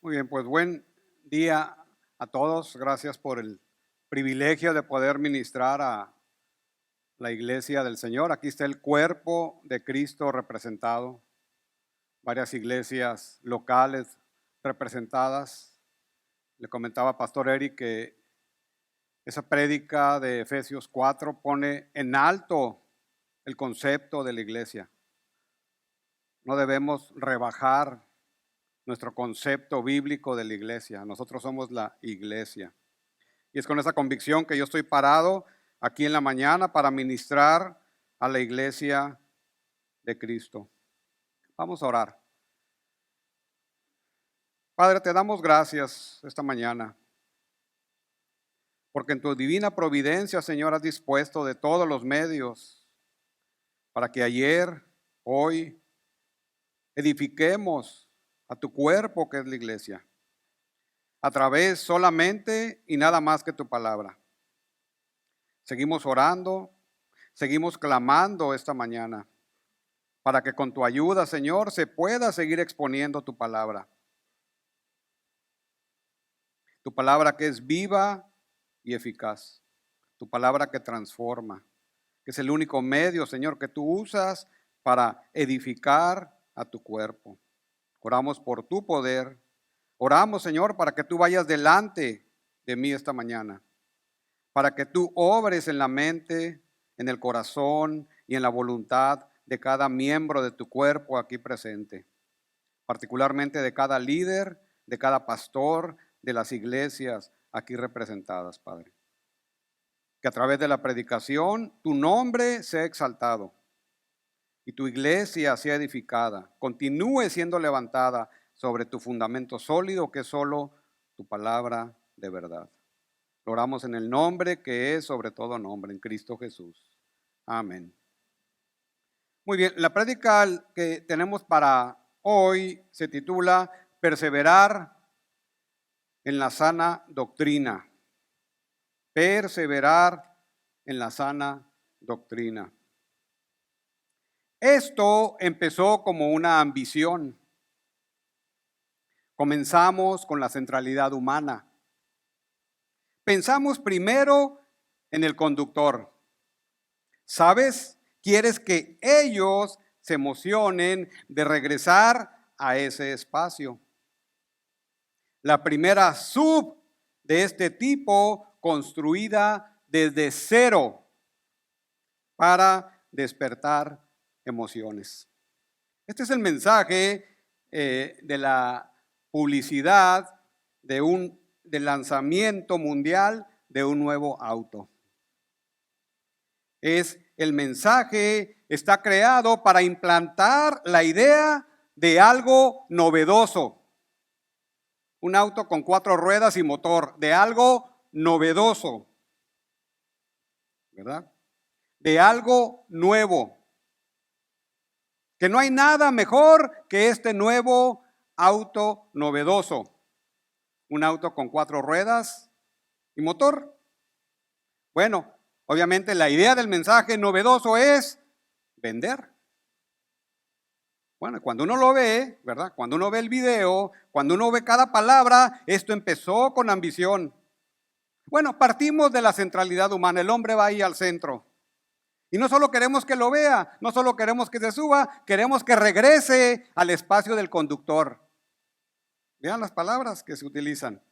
Muy bien, pues buen día a todos. Gracias por el privilegio de poder ministrar a la iglesia del Señor. Aquí está el cuerpo de Cristo representado, varias iglesias locales representadas. Le comentaba a Pastor Eric que esa prédica de Efesios 4 pone en alto el concepto de la iglesia. No debemos rebajar nuestro concepto bíblico de la iglesia. Nosotros somos la iglesia. Y es con esa convicción que yo estoy parado aquí en la mañana para ministrar a la iglesia de Cristo. Vamos a orar. Padre, te damos gracias esta mañana, porque en tu divina providencia, Señor, has dispuesto de todos los medios para que ayer, hoy, edifiquemos a tu cuerpo que es la iglesia, a través solamente y nada más que tu palabra. Seguimos orando, seguimos clamando esta mañana para que con tu ayuda, Señor, se pueda seguir exponiendo tu palabra. Tu palabra que es viva y eficaz. Tu palabra que transforma, que es el único medio, Señor, que tú usas para edificar a tu cuerpo. Oramos por tu poder. Oramos, Señor, para que tú vayas delante de mí esta mañana, para que tú obres en la mente, en el corazón y en la voluntad de cada miembro de tu cuerpo aquí presente, particularmente de cada líder, de cada pastor, de las iglesias aquí representadas, Padre. Que a través de la predicación tu nombre sea exaltado y tu iglesia sea edificada, continúe siendo levantada sobre tu fundamento sólido que es solo tu palabra de verdad. Lo oramos en el nombre que es sobre todo nombre, en Cristo Jesús. Amén. Muy bien, la prédica que tenemos para hoy se titula Perseverar en la sana doctrina. Perseverar en la sana doctrina. Esto empezó como una ambición. Comenzamos con la centralidad humana. Pensamos primero en el conductor. ¿Sabes? Quieres que ellos se emocionen de regresar a ese espacio. La primera sub de este tipo construida desde cero para despertar emociones. Este es el mensaje de la publicidad del lanzamiento mundial de un nuevo auto. El mensaje está creado para implantar la idea de algo novedoso. Un auto con 4 ruedas y motor, de algo novedoso, ¿verdad? De algo nuevo. Que no hay nada mejor que este nuevo auto novedoso. Un auto con 4 ruedas y motor. Bueno, obviamente la idea del mensaje novedoso es vender. Bueno, cuando uno lo ve, ¿verdad? Cuando uno ve el video, cuando uno ve cada palabra, esto empezó con ambición. Bueno, partimos de la centralidad humana, el hombre va ahí al centro. Y no solo queremos que lo vea, no solo queremos que se suba, queremos que regrese al espacio del conductor. Vean las palabras que se utilizan.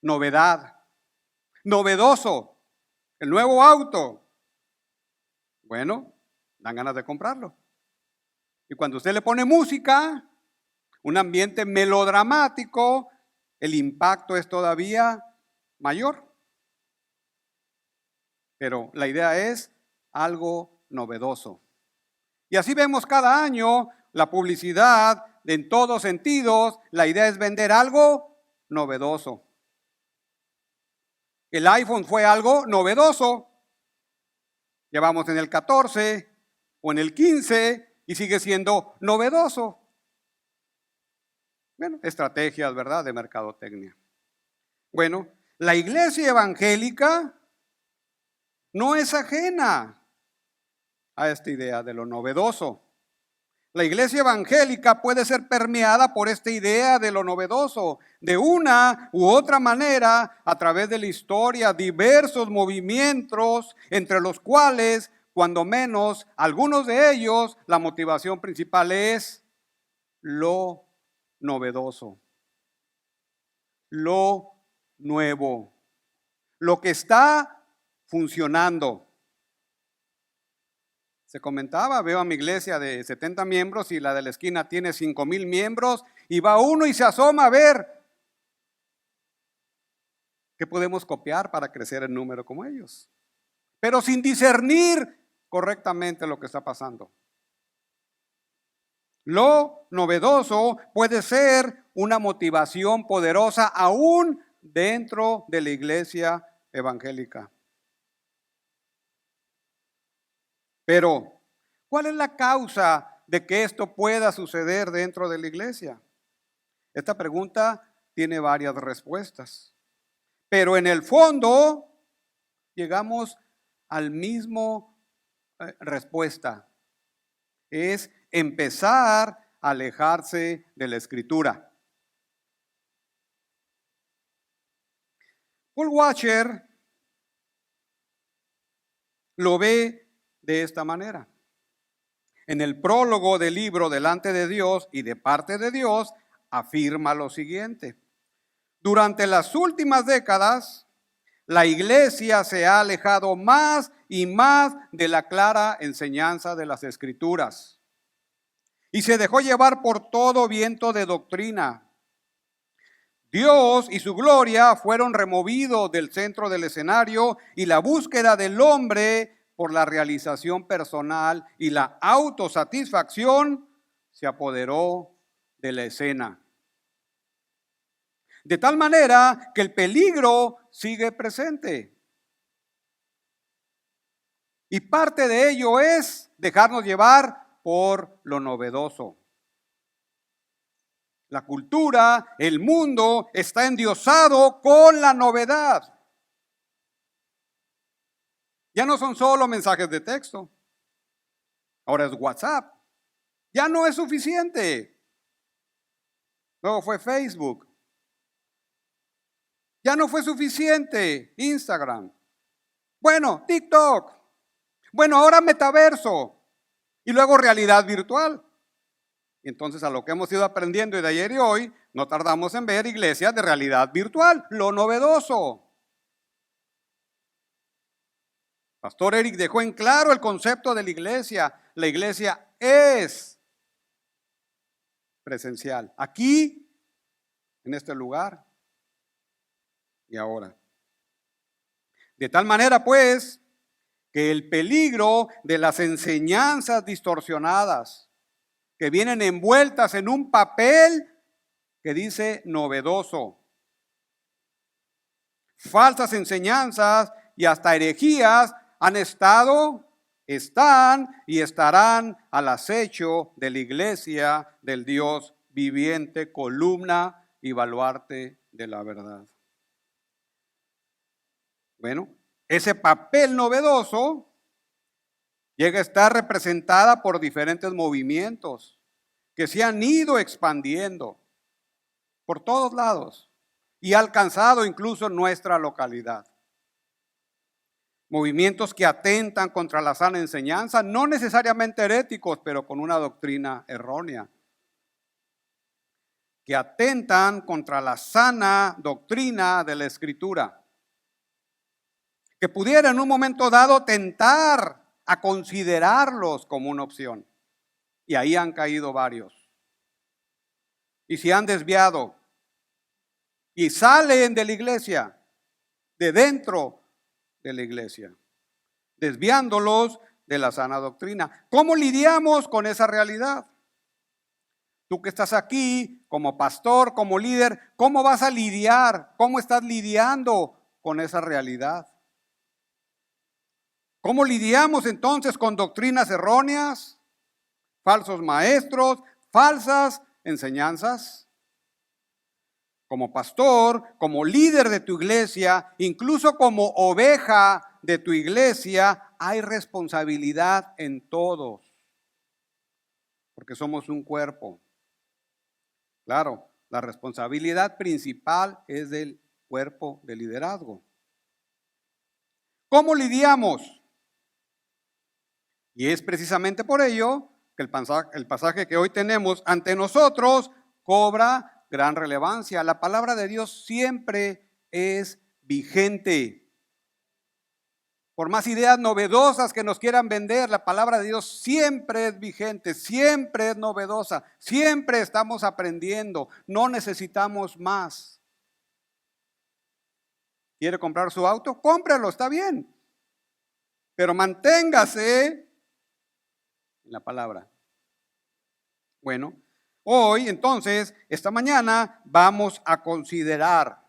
Novedad, novedoso, el nuevo auto. Bueno, dan ganas de comprarlo. Y cuando usted le pone música, un ambiente melodramático, el impacto es todavía mayor. Pero la idea es algo novedoso. Y así vemos cada año la publicidad en todos sentidos. La idea es vender algo novedoso. El iPhone fue algo novedoso. Llevamos en el 14 o en el 15 y sigue siendo novedoso. Bueno, estrategias, ¿verdad?, de mercadotecnia. Bueno, la iglesia evangélica no es ajena a esta idea de lo novedoso. La iglesia evangélica puede ser permeada por esta idea de lo novedoso. De una u otra manera, a través de la historia, diversos movimientos, entre los cuales, cuando menos, algunos de ellos, la motivación principal es lo novedoso, lo nuevo, lo que está funcionando. Se comentaba, veo a mi iglesia de 70 miembros y la de la esquina tiene 5,000 miembros y va uno y se asoma a ver qué podemos copiar para crecer en número como ellos, pero sin discernir correctamente lo que está pasando. Lo novedoso puede ser una motivación poderosa aún dentro de la iglesia evangélica. Pero, ¿cuál es la causa de que esto pueda suceder dentro de la iglesia? Esta pregunta tiene varias respuestas, pero en el fondo llegamos al mismo respuesta. Es empezar a alejarse de la Escritura. Paul Washer lo ve de esta manera. En el prólogo del libro Delante de Dios y de parte de Dios, afirma lo siguiente: durante las últimas décadas, la iglesia se ha alejado más y más de la clara enseñanza de las Escrituras y se dejó llevar por todo viento de doctrina. Dios y su gloria fueron removidos del centro del escenario y la búsqueda del hombre por la realización personal y la autosatisfacción se apoderó de la escena. De tal manera que el peligro sigue presente. Y parte de ello es dejarnos llevar por lo novedoso. La cultura, el mundo está endiosado con la novedad. Ya no son solo mensajes de texto. Ahora es WhatsApp. Ya no es suficiente. Luego fue Facebook. Ya no fue suficiente Instagram. Bueno, TikTok. Bueno, ahora metaverso. Y luego realidad virtual. Entonces, a lo que hemos ido aprendiendo de ayer y hoy, no tardamos en ver iglesias de realidad virtual, lo novedoso. Pastor Eric dejó en claro el concepto de la iglesia. La iglesia es presencial. Aquí, en este lugar y ahora. De tal manera, pues, que el peligro de las enseñanzas distorsionadas que vienen envueltas en un papel que dice novedoso, falsas enseñanzas y hasta herejías han estado, están y estarán al acecho de la iglesia del Dios viviente, columna y baluarte de la verdad. Bueno, ese papel novedoso llega a estar representada por diferentes movimientos que se han ido expandiendo por todos lados y ha alcanzado incluso nuestra localidad. Movimientos que atentan contra la sana enseñanza, no necesariamente heréticos, pero con una doctrina errónea. Que atentan contra la sana doctrina de la Escritura. Que pudiera en un momento dado tentar a considerarlos como una opción. Y ahí han caído varios. Y se han desviado. Y salen de la iglesia, de dentro de la iglesia, desviándolos de la sana doctrina. ¿Cómo lidiamos con esa realidad? Tú que estás aquí como pastor, como líder, ¿cómo vas a lidiar? ¿Cómo estás lidiando con esa realidad? ¿Cómo lidiamos entonces con doctrinas erróneas, falsos maestros, falsas enseñanzas? Como pastor, como líder de tu iglesia, incluso como oveja de tu iglesia, hay responsabilidad en todos. porque somos un cuerpo. Claro, la responsabilidad principal es del cuerpo de liderazgo. ¿Cómo lidiamos? Y es precisamente por ello que el pasaje que hoy tenemos ante nosotros cobra gran relevancia. La palabra de Dios siempre es vigente. Por más ideas novedosas que nos quieran vender, la palabra de Dios siempre es vigente, siempre es novedosa, siempre estamos aprendiendo, no necesitamos más. ¿Quiere comprar su auto? Cómpralo, está bien. Pero manténgase en la palabra. Bueno, hoy entonces, esta mañana, vamos a considerar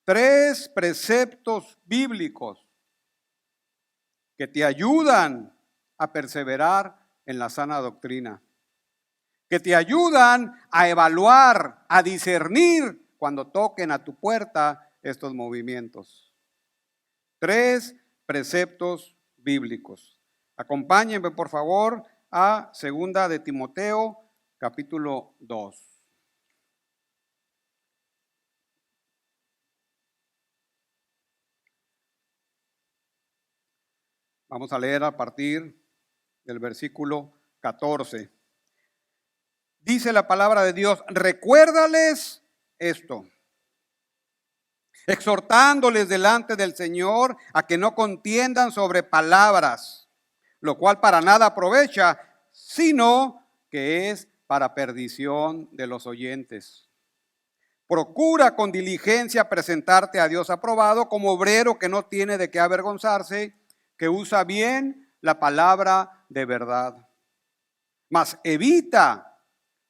3 preceptos bíblicos que te ayudan a perseverar en la sana doctrina, que te ayudan a evaluar, a discernir cuando toquen a tu puerta estos movimientos. 3 preceptos bíblicos. Acompáñenme, por favor, a 2 de Timoteo, capítulo 2. Vamos a leer a partir del versículo 14. Dice la palabra de Dios: recuérdales esto, exhortándoles delante del Señor a que no contiendan sobre palabras, lo cual para nada aprovecha, sino que es para perdición de los oyentes. Procura con diligencia presentarte a Dios aprobado como obrero que no tiene de qué avergonzarse, que usa bien la palabra de verdad. Mas evita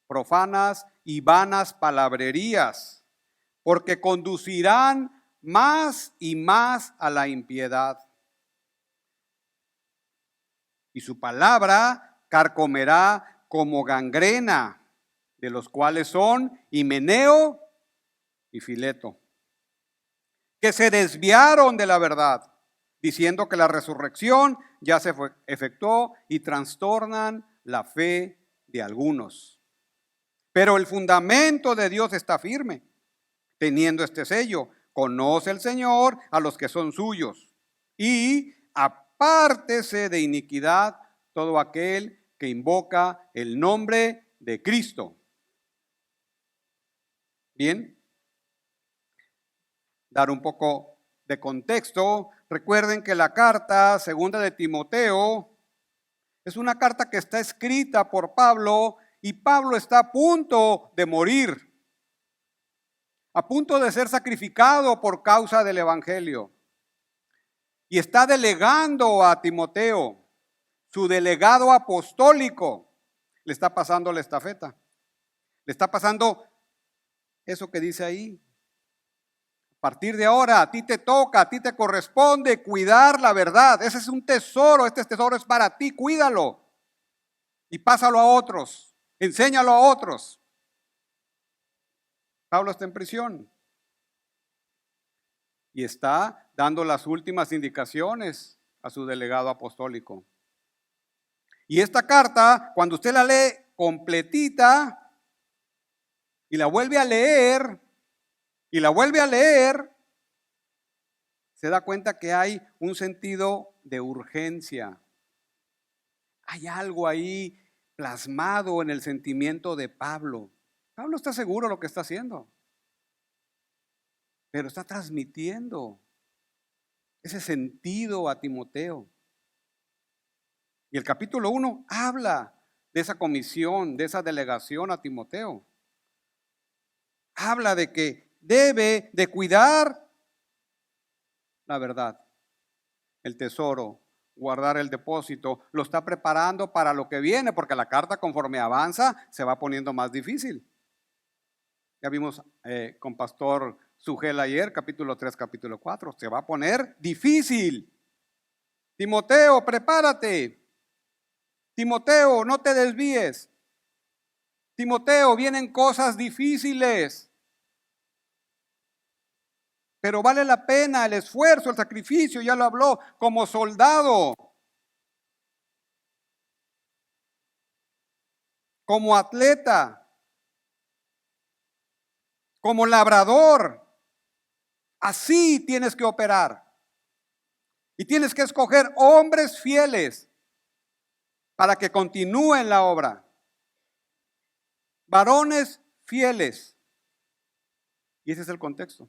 profanas y vanas palabrerías, porque conducirán más y más a la impiedad. Y su palabra carcomerá como gangrena, de los cuales son Himeneo y Fileto, que se desviaron de la verdad, diciendo que la resurrección ya se efectuó, y trastornan la fe de algunos. Pero el fundamento de Dios está firme, teniendo este sello: conoce el Señor a los que son suyos, y apártese de iniquidad todo aquel que invoca el nombre de Cristo. Bien, dar un poco de contexto. Recuerden que la carta 2 de Timoteo es una carta que está escrita por Pablo, y Pablo está a punto de morir, a punto de ser sacrificado por causa del evangelio. Y está delegando a Timoteo, su delegado apostólico, le está pasando la estafeta. Le está pasando eso que dice ahí: a partir de ahora a ti te toca, a ti te corresponde cuidar la verdad. Ese es un tesoro, este tesoro es para ti, cuídalo y pásalo a otros, enséñalo a otros. Pablo está en prisión y está dando las últimas indicaciones a su delegado apostólico. Y esta carta, cuando usted la lee completita y la vuelve a leer y la vuelve a leer, se da cuenta que hay un sentido de urgencia. Hay algo ahí plasmado en el sentimiento de Pablo. Pablo está seguro de lo que está haciendo, pero está transmitiendo ese sentido a Timoteo. Y el capítulo 1 habla de esa comisión, de esa delegación a Timoteo. Habla de que debe de cuidar la verdad, el tesoro, guardar el depósito. Lo está preparando para lo que viene, porque la carta, conforme avanza, se va poniendo más difícil. Ya vimos con Pastor Sugel ayer, capítulo 3, capítulo 4. Se va a poner difícil. Timoteo, prepárate. Timoteo, no te desvíes. Timoteo, vienen cosas difíciles, pero vale la pena el esfuerzo, el sacrificio. Ya lo habló, como soldado. como atleta, como labrador. Así tienes que operar. Y tienes que escoger hombres fieles para que continúen la obra. Varones fieles. Y ese es el contexto.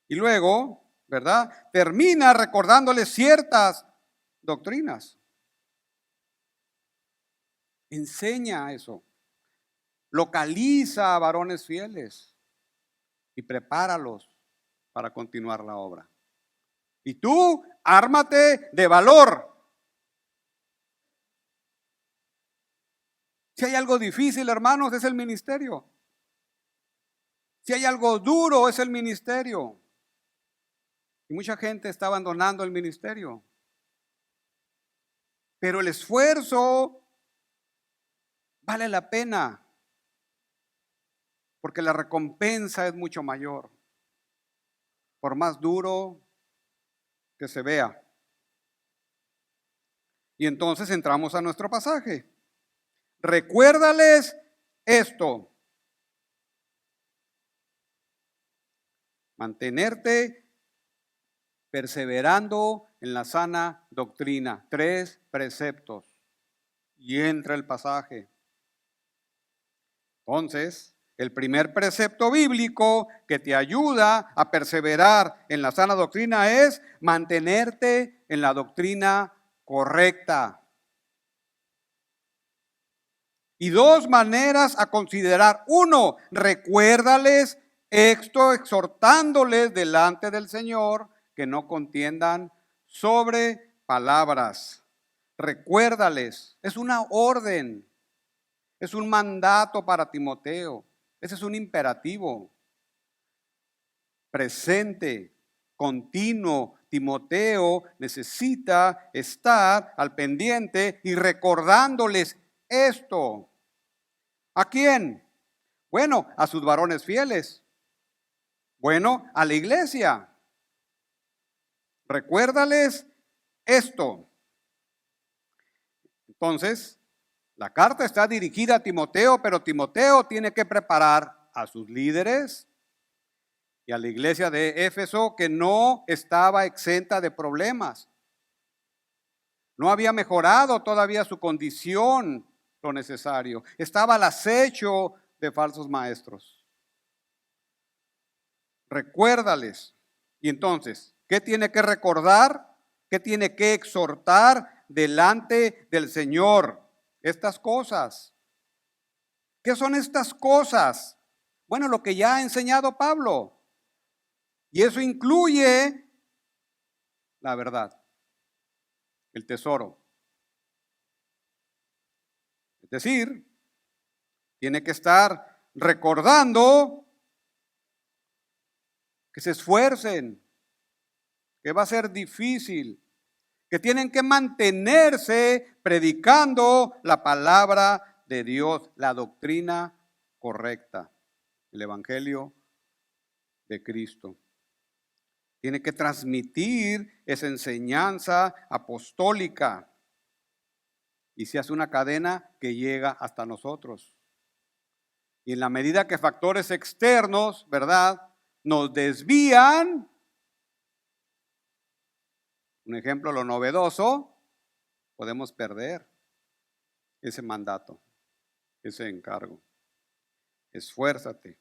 Y luego, ¿verdad? Termina recordándoles ciertas doctrinas. Enseña eso. Localiza a varones fieles y prepáralos para continuar la obra. Y tú, ármate de valor. Si hay algo difícil, hermanos, es el ministerio. Si hay algo duro, es el ministerio. Y mucha gente está abandonando el ministerio. Pero el esfuerzo vale la pena, porque la recompensa es mucho mayor, por más duro que se vea. Y entonces entramos a nuestro pasaje. Recuérdales esto. Mantenerte perseverando en la sana doctrina. 3 preceptos. Y entra el pasaje. Entonces, el primer precepto bíblico que te ayuda a perseverar en la sana doctrina es mantenerte en la doctrina correcta. Y 2 maneras a considerar. 1, recuérdales esto, exhortándoles delante del Señor que no contiendan sobre palabras. Recuérdales, es una orden, es un mandato para Timoteo, ese es un imperativo presente, continuo. Timoteo necesita estar al pendiente y recordándoles esto. ¿A quién? Bueno, a sus varones fieles. Bueno, a la iglesia. Recuérdales esto. Entonces, la carta está dirigida a Timoteo, pero Timoteo tiene que preparar a sus líderes y a la iglesia de Éfeso, que no estaba exenta de problemas. No había mejorado todavía su condición lo necesario. Estaba al acecho de falsos maestros. Recuérdales. Y entonces, ¿qué tiene que recordar? ¿Qué tiene que exhortar delante del Señor? Estas cosas. ¿Qué son estas cosas? Bueno, lo que ya ha enseñado Pablo. Y eso incluye la verdad, el tesoro. Es decir, tiene que estar recordando que se esfuercen, que va a ser difícil, que tienen que mantenerse predicando la palabra de Dios, la doctrina correcta, el evangelio de Cristo. Tiene que transmitir esa enseñanza apostólica y se hace una cadena que llega hasta nosotros. Y en la medida que factores externos, ¿verdad?, nos desvían, un ejemplo, lo novedoso, podemos perder ese mandato, ese encargo. Esfuérzate,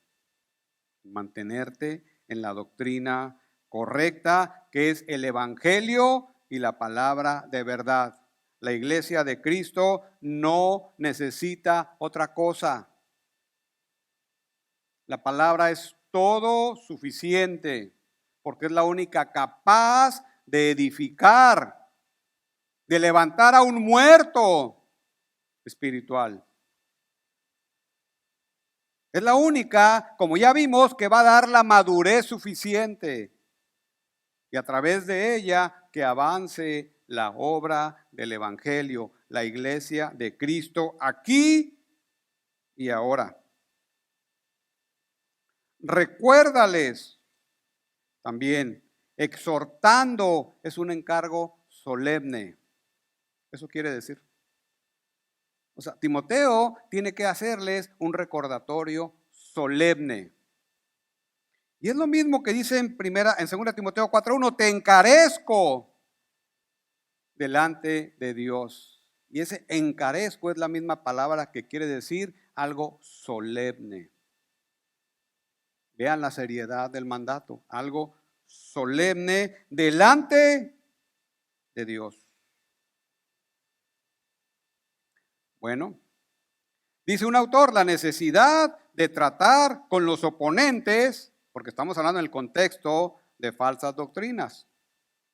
mantenerte en la doctrina correcta, que es el evangelio y la palabra de verdad. La iglesia de Cristo no necesita otra cosa. La palabra es todo suficiente, porque es la única capaz de edificar, de levantar a un muerto espiritual. Es la única, como ya vimos, que va a dar la madurez suficiente y a través de ella que avance la obra del evangelio, la iglesia de Cristo aquí y ahora. Recuérdales también, exhortando es un encargo solemne. Eso quiere decir. O sea, Timoteo tiene que hacerles un recordatorio solemne. Y es lo mismo que dice en 2 Timoteo 4:1, te encarezco delante de Dios. Y ese encarezco es la misma palabra que quiere decir algo solemne. Vean la seriedad del mandato, algo solemne delante de Dios. Bueno, dice un autor, la necesidad de tratar con los oponentes, porque estamos hablando en el contexto de falsas doctrinas,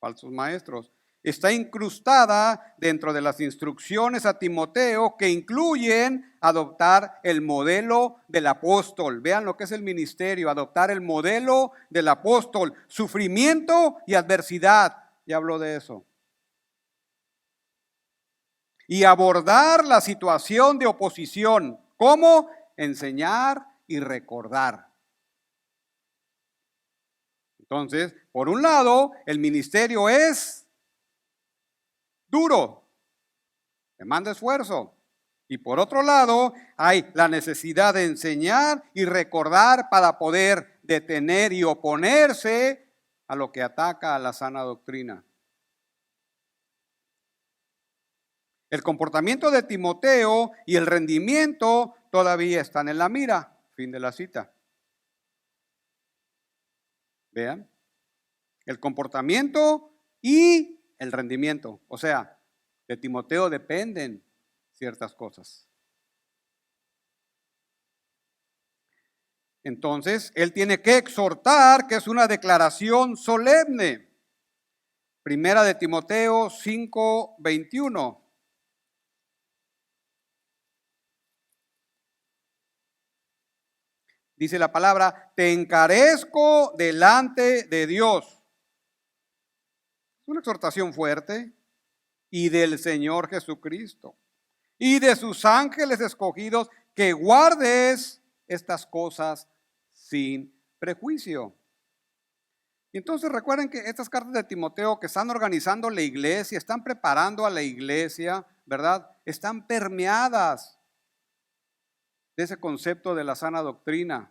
falsos maestros, está incrustada dentro de las instrucciones a Timoteo que incluyen adoptar el modelo del apóstol. Vean lo que es el ministerio, adoptar el modelo del apóstol, sufrimiento y adversidad. Ya habló de eso. Y abordar la situación de oposición. ¿Cómo? Enseñar y recordar. Entonces, por un lado, el ministerio es duro, demanda esfuerzo. Y por otro lado, hay la necesidad de enseñar y recordar para poder detener y oponerse a lo que ataca a la sana doctrina. El comportamiento de Timoteo y el rendimiento todavía están en la mira. Fin de la cita. Vean, el comportamiento y el rendimiento. O sea, de Timoteo dependen ciertas cosas. Entonces, él tiene que exhortar, que es una declaración solemne. Primera de Timoteo 5:21. Dice la palabra, te encarezco delante de Dios. Es una exhortación fuerte. Y del Señor Jesucristo. Y de sus ángeles escogidos, que guardes estas cosas sin prejuicio. Y entonces recuerden que estas cartas de Timoteo que están organizando la iglesia, están preparando a la iglesia, ¿verdad? Están permeadas de ese concepto de la sana doctrina,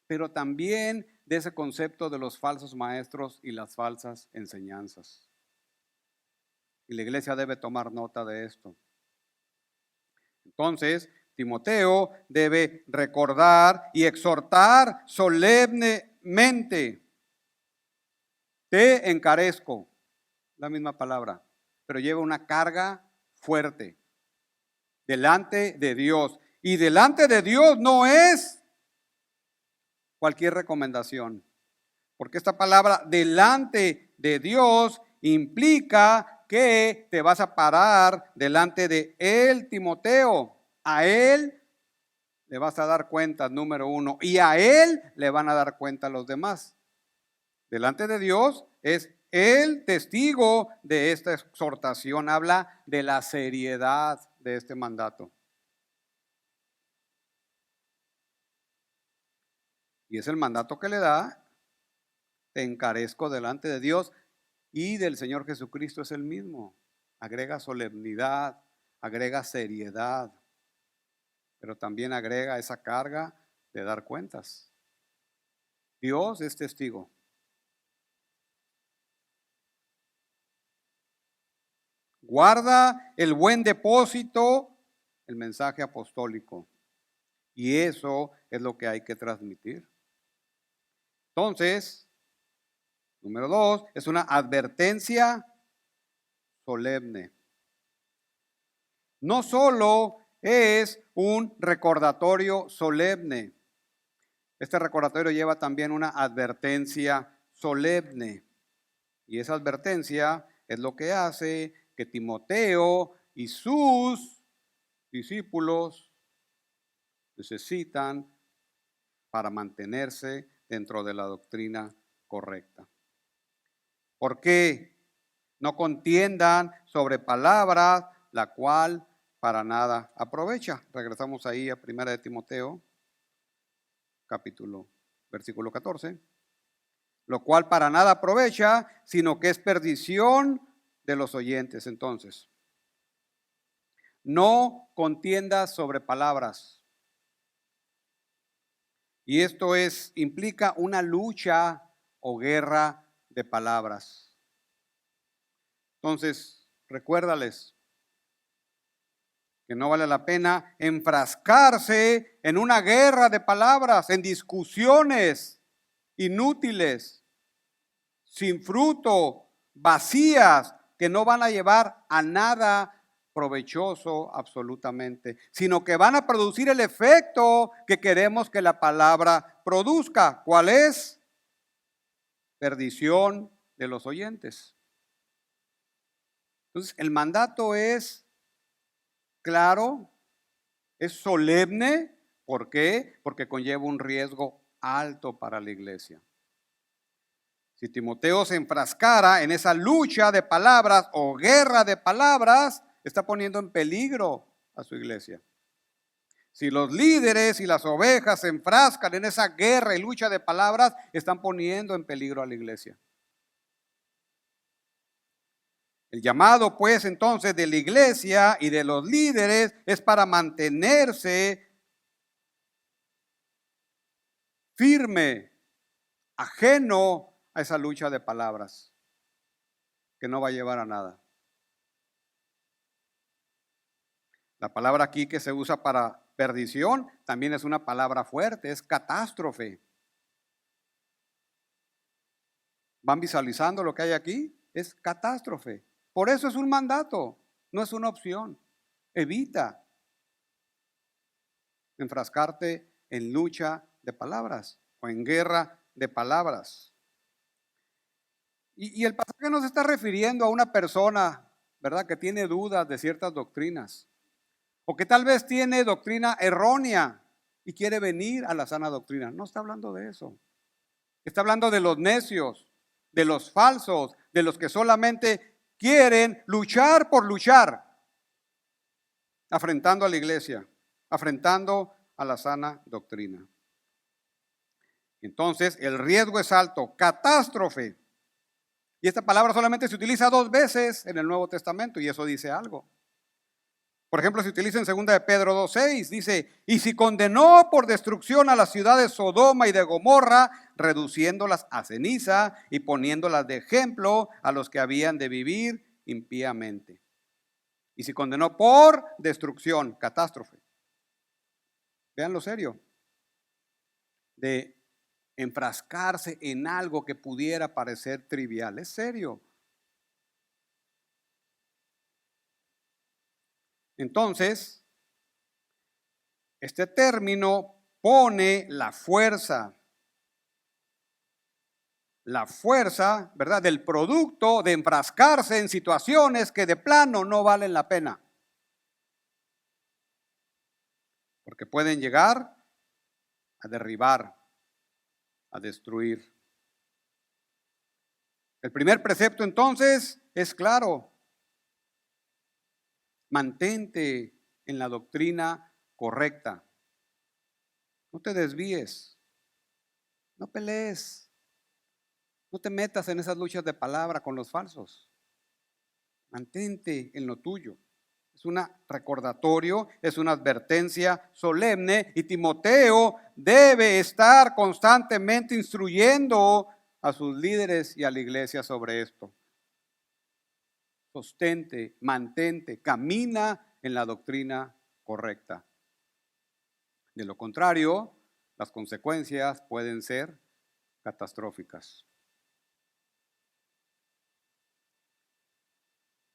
pero también de ese concepto de los falsos maestros y las falsas enseñanzas. Y la iglesia debe tomar nota de esto. Entonces, Timoteo debe recordar y exhortar solemnemente. Te encarezco, la misma palabra, pero lleva una carga fuerte delante de Dios. Y delante de Dios no es cualquier recomendación, porque esta palabra delante de Dios implica que te vas a parar delante de él, Timoteo. A él le vas a dar cuenta, número uno, y a él le van a dar cuenta los demás. Delante de Dios es el testigo de esta exhortación, habla de la seriedad de este mandato. Y es el mandato que le da, te encarezco delante de Dios y del Señor Jesucristo es el mismo. Agrega solemnidad, agrega seriedad, pero también agrega esa carga de dar cuentas. Dios es testigo. Guarda el buen depósito, el mensaje apostólico. Y eso es lo que hay que transmitir. Entonces, número 2, es una advertencia solemne. No solo es un recordatorio solemne. Este recordatorio lleva también una advertencia solemne. Y esa advertencia es lo que hace que Timoteo y sus discípulos necesitan para mantenerse dentro de la doctrina correcta. ¿Por qué? No contiendan sobre palabras, la cual para nada aprovecha. Regresamos ahí a 1 de Timoteo, versículo 14. Lo cual para nada aprovecha, sino que es perdición de los oyentes. Entonces, no contiendas sobre palabras. Y esto implica una lucha o guerra de palabras. Entonces, recuérdales que no vale la pena enfrascarse en una guerra de palabras, en discusiones inútiles, sin fruto, vacías, que no van a llevar a nada provechoso absolutamente, sino que van a producir el efecto que queremos que la palabra produzca. ¿Cuál es? Perdición de los oyentes. Entonces, el mandato es claro, es solemne. ¿Por qué? Porque conlleva un riesgo alto para la iglesia. Si Timoteo se enfrascara en esa lucha de palabras o guerra de palabras, está poniendo en peligro a su iglesia. Si los líderes y las ovejas se enfrascan en esa guerra y lucha de palabras, están poniendo en peligro a la iglesia. El llamado, pues, entonces de la iglesia y de los líderes es para mantenerse firme, ajeno a esa lucha de palabras, que no va a llevar a nada. La palabra aquí que se usa para perdición también es una palabra fuerte, es catástrofe. ¿Van visualizando lo que hay aquí? Es catástrofe. Por eso es un mandato, no es una opción. Evita enfrascarte en lucha de palabras o en guerra de palabras. Y el pasaje nos está refiriendo a una persona, ¿verdad?, que tiene dudas de ciertas doctrinas, o que tal vez tiene doctrina errónea y quiere venir a la sana doctrina. No está hablando de eso. Está hablando de los necios, de los falsos, de los que solamente quieren luchar por luchar, afrentando a la iglesia, afrentando a la sana doctrina. Entonces, el riesgo es alto, catástrofe. Y esta palabra solamente se utiliza 2 veces en el Nuevo Testamento y eso dice algo. Por ejemplo, se utiliza en 2 de Pedro 2:6, dice, y si condenó por destrucción a las ciudades de Sodoma y de Gomorra, reduciéndolas a ceniza y poniéndolas de ejemplo a los que habían de vivir impíamente. Y si condenó por destrucción, catástrofe. Vean lo serio de enfrascarse en algo que pudiera parecer trivial. Es serio. Entonces, este término pone la fuerza, ¿verdad?, del producto de enfrascarse en situaciones que de plano no valen la pena. Porque pueden llegar a derribar, a destruir. El primer precepto entonces es claro. Mantente en la doctrina correcta. No te desvíes. No pelees. No te metas en esas luchas de palabra con los falsos. Mantente en lo tuyo. Es un recordatorio, es una advertencia solemne y Timoteo debe estar constantemente instruyendo a sus líderes y a la iglesia sobre esto. Sostente, mantente, camina en la doctrina correcta. De lo contrario, las consecuencias pueden ser catastróficas.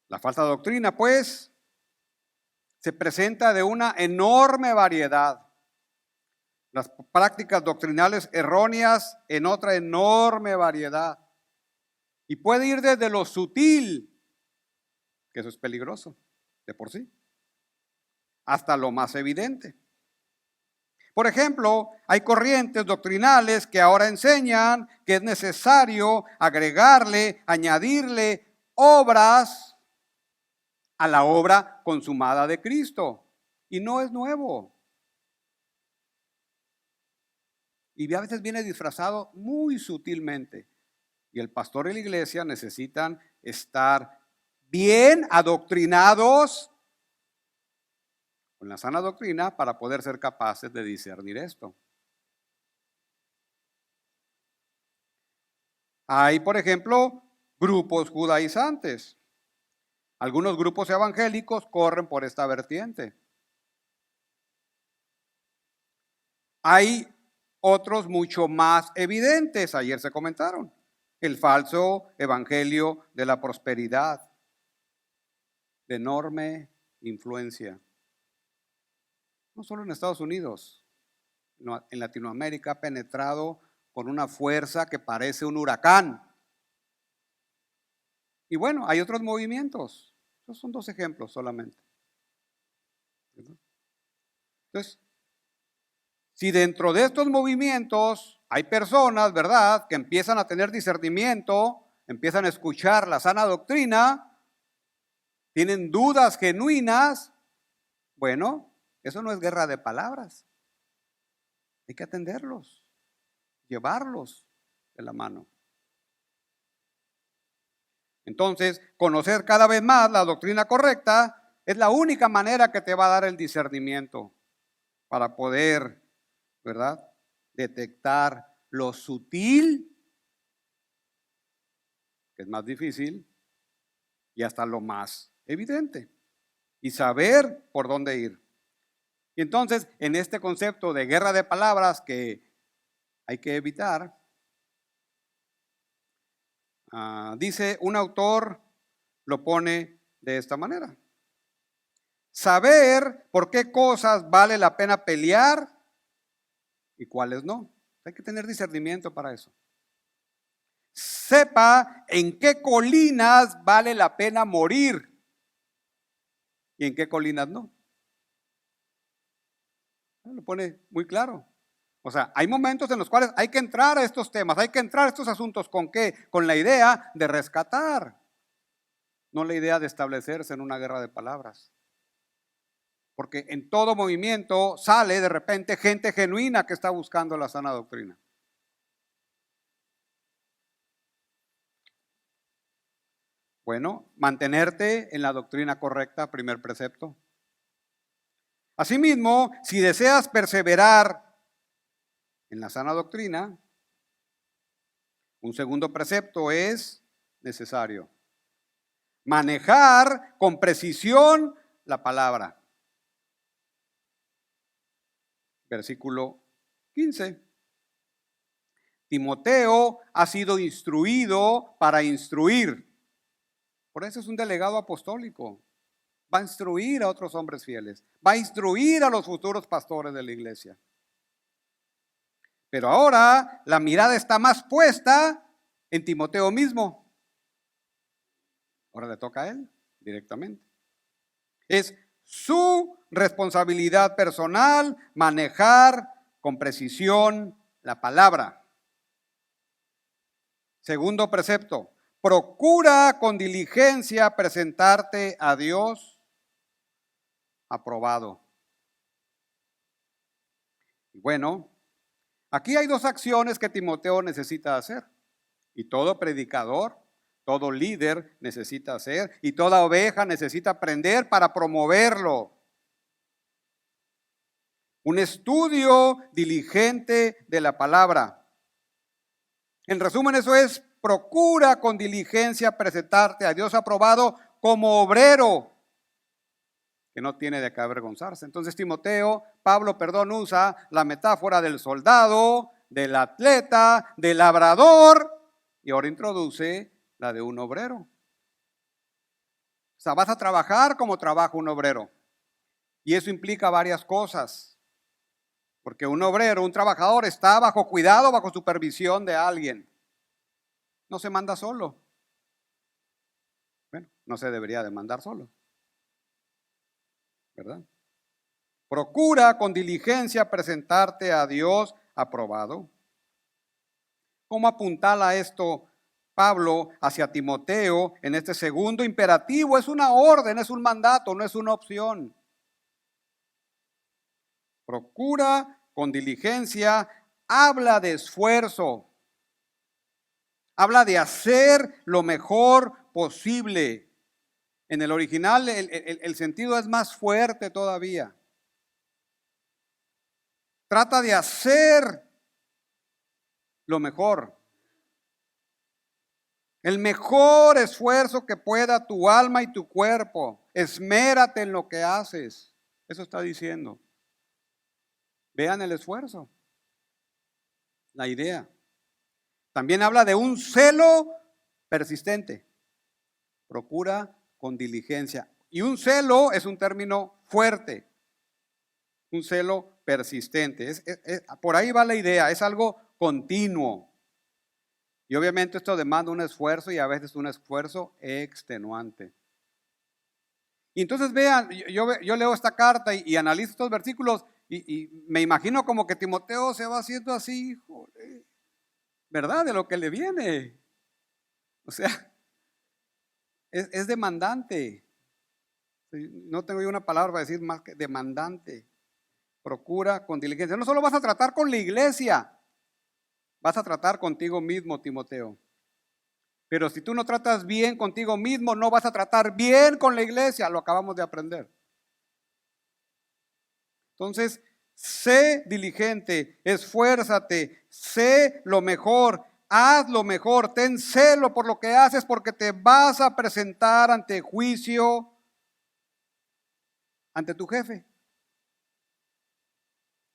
La falsa doctrina, pues, se presenta de una enorme variedad. Las prácticas doctrinales erróneas en otra enorme variedad. Y puede ir desde lo sutil, que eso es peligroso de por sí, hasta lo más evidente. Por ejemplo, hay corrientes doctrinales que ahora enseñan que es necesario agregarle, añadirle obras a la obra consumada de Cristo. Y no es nuevo. Y a veces viene disfrazado muy sutilmente. Y el pastor y la iglesia necesitan estar bien adoctrinados con la sana doctrina para poder ser capaces de discernir esto. Hay, por ejemplo, grupos judaizantes. Algunos grupos evangélicos corren por esta vertiente. Hay otros mucho más evidentes, ayer se comentaron. El falso evangelio de la prosperidad, de enorme influencia. No solo en Estados Unidos, en Latinoamérica ha penetrado con una fuerza que parece un huracán. Y bueno, hay otros movimientos. Esos son 2 ejemplos solamente. Entonces, si dentro de estos movimientos hay personas, ¿verdad?, que empiezan a tener discernimiento, empiezan a escuchar la sana doctrina, tienen dudas genuinas, bueno, eso no es guerra de palabras. Hay que atenderlos, llevarlos de la mano. Entonces, conocer cada vez más la doctrina correcta es la única manera que te va a dar el discernimiento para poder, ¿verdad?, detectar lo sutil, que es más difícil, y hasta lo más evidente, y saber por dónde ir. Y entonces, en este concepto de guerra de palabras que hay que evitar, dice un autor, lo pone de esta manera: saber por qué cosas vale la pena pelear y cuáles no. Hay que tener discernimiento para eso. Sepa en qué colinas vale la pena morir y en qué colinas no. Lo pone muy claro. O sea, hay momentos en los cuales hay que entrar a estos temas, hay que entrar a estos asuntos. ¿Con qué? Con la idea de rescatar, no la idea de establecerse en una guerra de palabras. Porque en todo movimiento sale de repente gente genuina que está buscando la sana doctrina. Bueno, mantenerte en la doctrina correcta, primer precepto. Asimismo, si deseas perseverar en la sana doctrina, un segundo precepto es necesario: manejar con precisión la palabra. Versículo 15. Timoteo ha sido instruido para instruir. Por eso es un delegado apostólico. Va a instruir a otros hombres fieles. Va a instruir a los futuros pastores de la iglesia. Pero ahora la mirada está más puesta en Timoteo mismo. Ahora le toca a él directamente. Es su responsabilidad personal manejar con precisión la palabra. Segundo precepto: procura con diligencia presentarte a Dios aprobado. Y bueno, aquí hay 2 acciones que Timoteo necesita hacer, y todo predicador, todo líder necesita hacer, y toda oveja necesita aprender para promoverlo. Un estudio diligente de la palabra. En resumen, eso es: procura con diligencia presentarte a Dios aprobado como obrero que no tiene de qué avergonzarse. Entonces Pablo, usa la metáfora del soldado, del atleta, del labrador, y ahora introduce la de un obrero. O sea, vas a trabajar como trabaja un obrero. Y eso implica varias cosas. Porque un obrero, un trabajador, está bajo cuidado, bajo supervisión de alguien. No se manda solo. Bueno, no se debería de mandar solo, ¿verdad? Procura con diligencia presentarte a Dios aprobado. ¿Cómo apuntala esto Pablo hacia Timoteo en este segundo imperativo? Es una orden, es un mandato, no es una opción. Procura con diligencia, habla de esfuerzo, habla de hacer lo mejor posible. En el original el sentido es más fuerte todavía. Trata de hacer lo mejor. El mejor esfuerzo que pueda tu alma y tu cuerpo. Esmérate en lo que haces. Eso está diciendo. Vean el esfuerzo. La idea. También habla de un celo persistente. Procura con diligencia. Y un celo es un término fuerte. Un celo persistente. Por ahí va la idea. Es algo continuo. Y obviamente esto demanda un esfuerzo y a veces un esfuerzo extenuante. Y entonces vean, yo leo esta carta y analizo estos versículos y me imagino como que Timoteo se va haciendo así, joder, ¿verdad? De lo que le viene. O sea, es demandante. No tengo yo una palabra para decir más que demandante. Procura con diligencia. No solo vas a tratar con la iglesia, vas a tratar contigo mismo, Timoteo. Pero si tú no tratas bien contigo mismo, no vas a tratar bien con la iglesia. Lo acabamos de aprender. Entonces, sé diligente, esfuérzate, sé lo mejor, haz lo mejor, ten celo por lo que haces porque te vas a presentar ante juicio, ante tu jefe.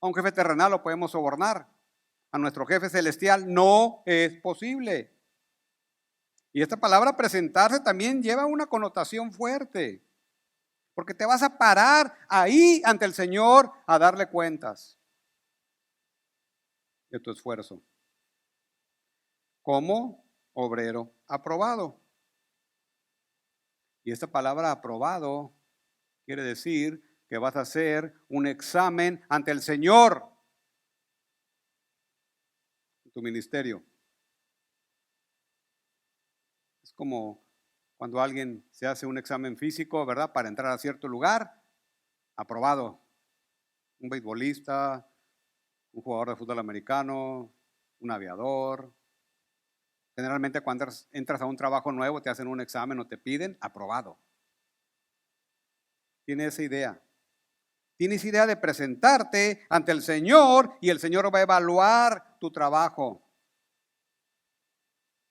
A un jefe terrenal lo podemos sobornar. A nuestro jefe celestial no es posible. Y esta palabra presentarse también lleva una connotación fuerte, porque te vas a parar ahí ante el Señor a darle cuentas de tu esfuerzo como obrero aprobado. Y esta palabra aprobado quiere decir que vas a hacer un examen ante el Señor en tu ministerio. Es como cuando alguien se hace un examen físico, ¿verdad? Para entrar a cierto lugar, aprobado. Un beisbolista, un jugador de fútbol americano, un aviador. Generalmente cuando entras a un trabajo nuevo te hacen un examen o te piden aprobado. ¿Tienes esa idea? Tienes idea de presentarte ante el Señor y el Señor va a evaluar tu trabajo.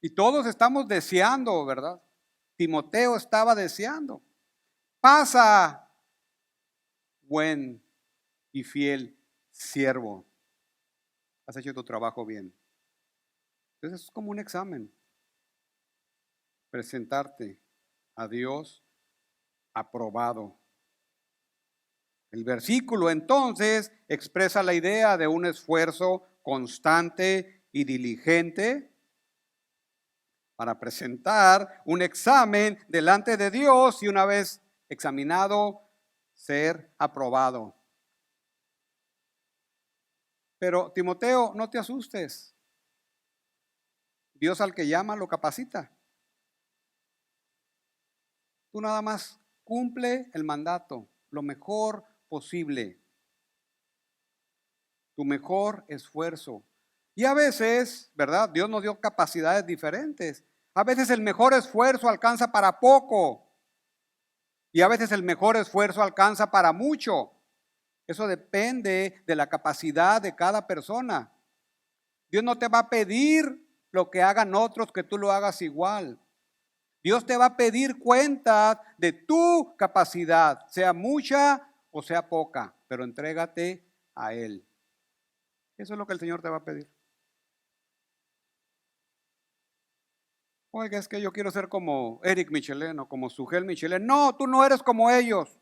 Y todos estamos deseando, ¿verdad? Timoteo estaba deseando. Pasa, buen y fiel siervo. Has hecho tu trabajo bien. Entonces es como un examen. Presentarte a Dios aprobado. El versículo entonces expresa la idea de un esfuerzo constante y diligente para presentar un examen delante de Dios y una vez examinado, ser aprobado. Pero Timoteo, no te asustes. Dios al que llama lo capacita. Tú nada más cumple el mandato, lo mejor posible. Tu mejor esfuerzo. Y a veces, ¿verdad? Dios nos dio capacidades diferentes. A veces el mejor esfuerzo alcanza para poco. Y a veces el mejor esfuerzo alcanza para mucho. Eso depende de la capacidad de cada persona. Dios no te va a pedir lo que hagan otros que tú lo hagas igual. Dios te va a pedir cuenta de tu capacidad, sea mucha o sea poca, pero entrégate a Él. Eso es lo que el Señor te va a pedir. Oiga, es que yo quiero ser como Eric Michelin o como Sugel Michelin. No, tú no eres como ellos.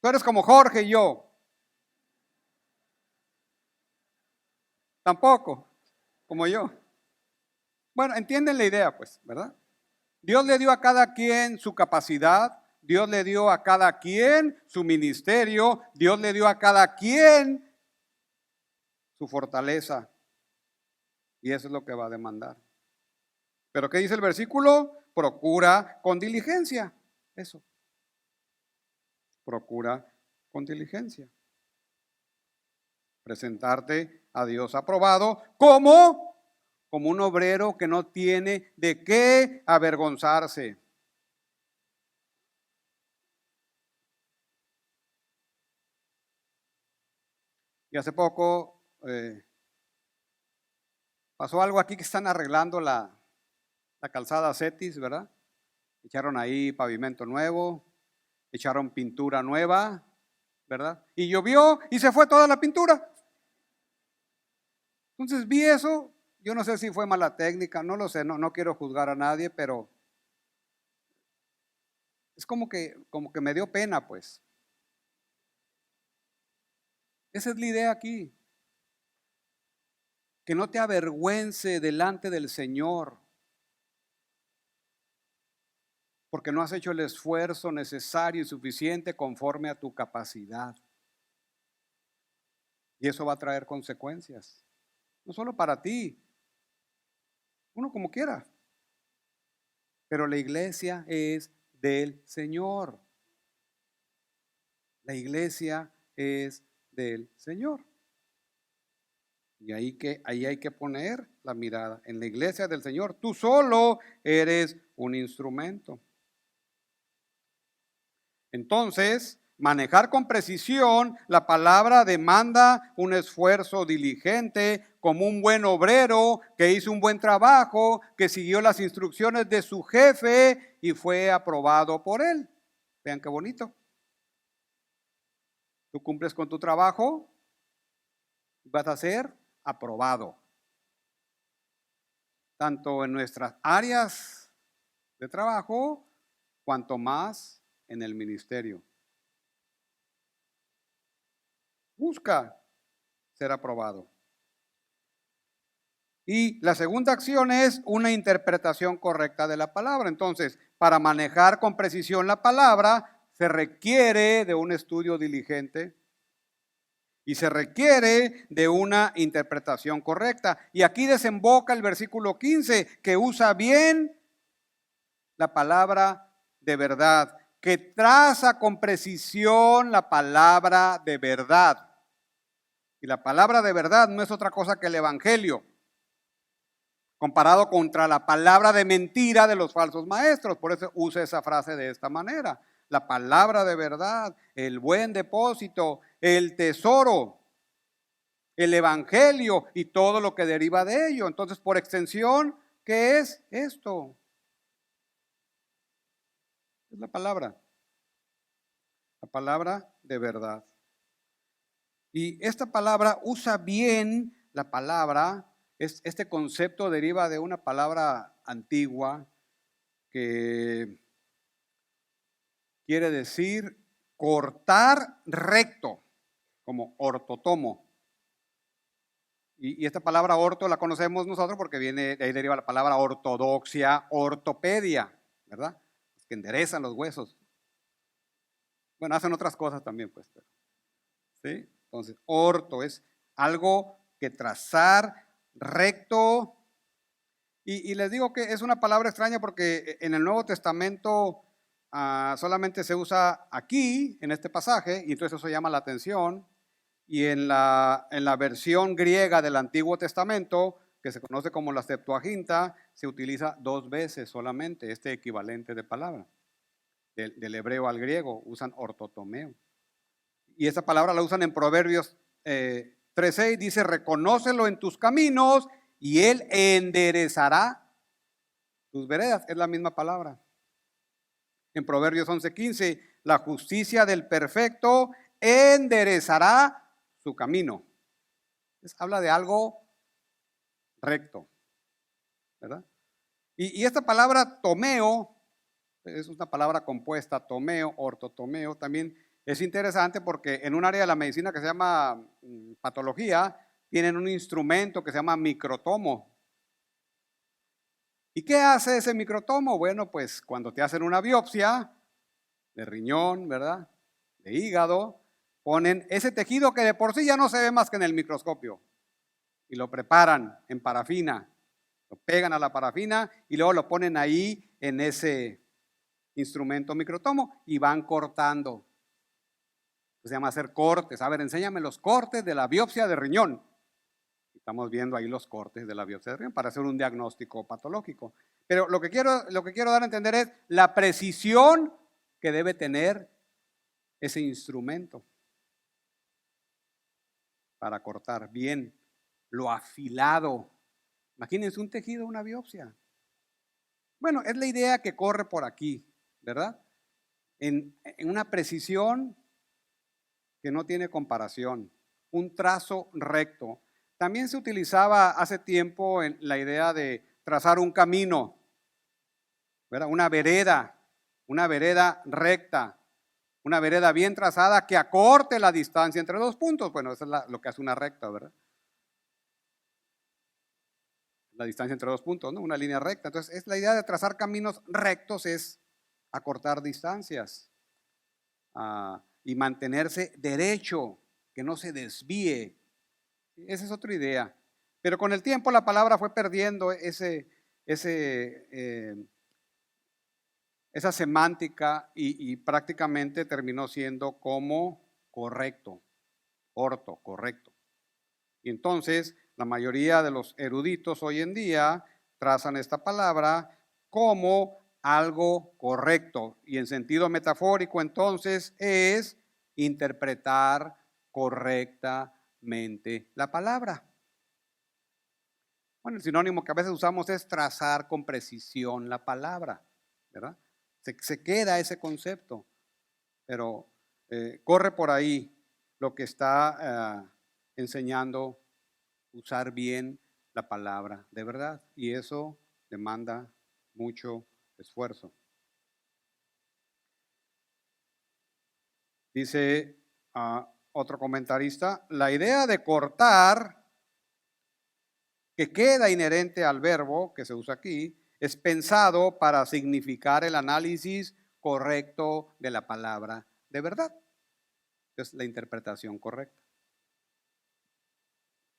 Tú eres como Jorge y yo. Tampoco, como yo. Bueno, entienden la idea, pues, ¿verdad? Dios le dio a cada quien su capacidad, Dios le dio a cada quien su ministerio, Dios le dio a cada quien su fortaleza. Y eso es lo que va a demandar. ¿Pero qué dice el versículo? Procura con diligencia. Eso. Procura con diligencia. Presentarte a Dios aprobado como un obrero que no tiene de qué avergonzarse. Y hace poco pasó algo aquí que están arreglando la calzada Cetis, ¿verdad? Echaron ahí pavimento nuevo, echaron pintura nueva, ¿verdad? Y llovió y se fue toda la pintura. Entonces vi eso, yo no sé si fue mala técnica, no lo sé, no quiero juzgar a nadie, pero es como que me dio pena, pues. Esa es la idea aquí. Que no te avergüence delante del Señor, porque no has hecho el esfuerzo necesario y suficiente conforme a tu capacidad. Y eso va a traer consecuencias, no solo para ti, uno como quiera, pero la iglesia es del Señor. La iglesia es del Señor. Y ahí hay que poner la mirada. En la iglesia del Señor, tú solo eres un instrumento. Entonces, manejar con precisión la palabra demanda un esfuerzo diligente, como un buen obrero que hizo un buen trabajo, que siguió las instrucciones de su jefe y fue aprobado por él. Vean qué bonito. Tú cumples con tu trabajo, vas a ser aprobado. Tanto en nuestras áreas de trabajo, cuanto más en el ministerio. Busca ser aprobado. Y la segunda acción es una interpretación correcta de la palabra. Entonces, para manejar con precisión la palabra, se requiere de un estudio diligente y se requiere de una interpretación correcta. Y aquí desemboca el versículo 15, que usa bien la palabra de verdad, que traza con precisión la palabra de verdad. Y la palabra de verdad no es otra cosa que el evangelio, comparado contra la palabra de mentira de los falsos maestros. Por eso usa esa frase de esta manera. La palabra de verdad, el buen depósito, el tesoro, el evangelio y todo lo que deriva de ello. Entonces, por extensión, ¿qué es esto? Es la palabra de verdad. Y esta palabra usa bien la palabra. Este concepto deriva de una palabra antigua que quiere decir cortar recto, como ortotomo. Y esta palabra orto la conocemos nosotros porque de ahí deriva la palabra ortodoxia, ortopedia, ¿verdad? Que enderezan los huesos. Bueno, hacen otras cosas también, pues. ¿Sí? Entonces, orto es algo que trazar recto. Y les digo que es una palabra extraña porque en el Nuevo Testamento solamente se usa aquí, en este pasaje, y entonces eso llama la atención. Y en la versión griega del Antiguo Testamento, que se conoce como la Septuaginta, se utiliza 2 veces solamente este equivalente de palabra. Del hebreo al griego usan ortotomeo. Y esa palabra la usan en Proverbios 3:6, dice, reconócelo en tus caminos y él enderezará tus veredas. Es la misma palabra. En Proverbios 11:15, la justicia del perfecto enderezará su camino. Entonces, habla de algo recto, ¿verdad? Y esta palabra tomeo, es una palabra compuesta, tomeo, ortotomeo, también es interesante porque en un área de la medicina que se llama patología, tienen un instrumento que se llama microtomo. ¿Y qué hace ese microtomo? Bueno, pues cuando te hacen una biopsia de riñón, ¿verdad? De hígado, ponen ese tejido que de por sí ya no se ve más que en el microscopio y lo preparan en parafina, lo pegan a la parafina y luego lo ponen ahí en ese instrumento microtomo y van cortando. Se llama hacer cortes. A ver, enséñame los cortes de la biopsia de riñón. Estamos viendo ahí los cortes de la biopsia de riñón para hacer un diagnóstico patológico. Pero lo que quiero dar a entender es la precisión que debe tener ese instrumento. para cortar bien lo afilado. Imagínense un tejido, una biopsia. Bueno, es la idea que corre por aquí, ¿verdad? En una precisión que no tiene comparación, un trazo recto. También se utilizaba hace tiempo en la idea de trazar un camino, ¿verdad? Una vereda recta, una vereda bien trazada que acorte la distancia entre dos puntos. Bueno, eso es lo que hace una recta, ¿verdad? La distancia entre dos puntos, ¿no? Una línea recta. Entonces, es la idea de trazar caminos rectos, es acortar distancias y mantenerse derecho, que no se desvíe. Esa es otra idea. Pero con el tiempo la palabra fue perdiendo esa semántica y prácticamente terminó siendo como correcto, orto, correcto. Y entonces la mayoría de los eruditos hoy en día trazan esta palabra como algo correcto. Y en sentido metafórico entonces es interpretar correctamente la palabra. Bueno, el sinónimo que a veces usamos es trazar con precisión la palabra, ¿verdad? Se queda ese concepto, pero corre por ahí lo que está enseñando usar bien la palabra de verdad, y eso demanda mucho esfuerzo. Dice otro comentarista, la idea de cortar que queda inherente al verbo que se usa aquí es pensado para significar el análisis correcto de la palabra de verdad. Es la interpretación correcta,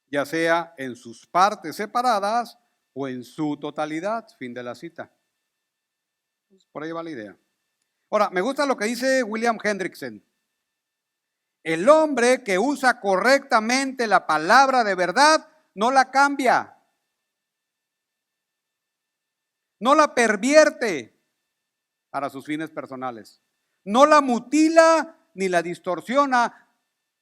ya sea en sus partes separadas o en su totalidad. Fin de la cita. Por ahí va la idea. Ahora, me gusta lo que dice William Hendrickson. El hombre que usa correctamente la palabra de verdad no la cambia, no la pervierte para sus fines personales, no la mutila ni la distorsiona.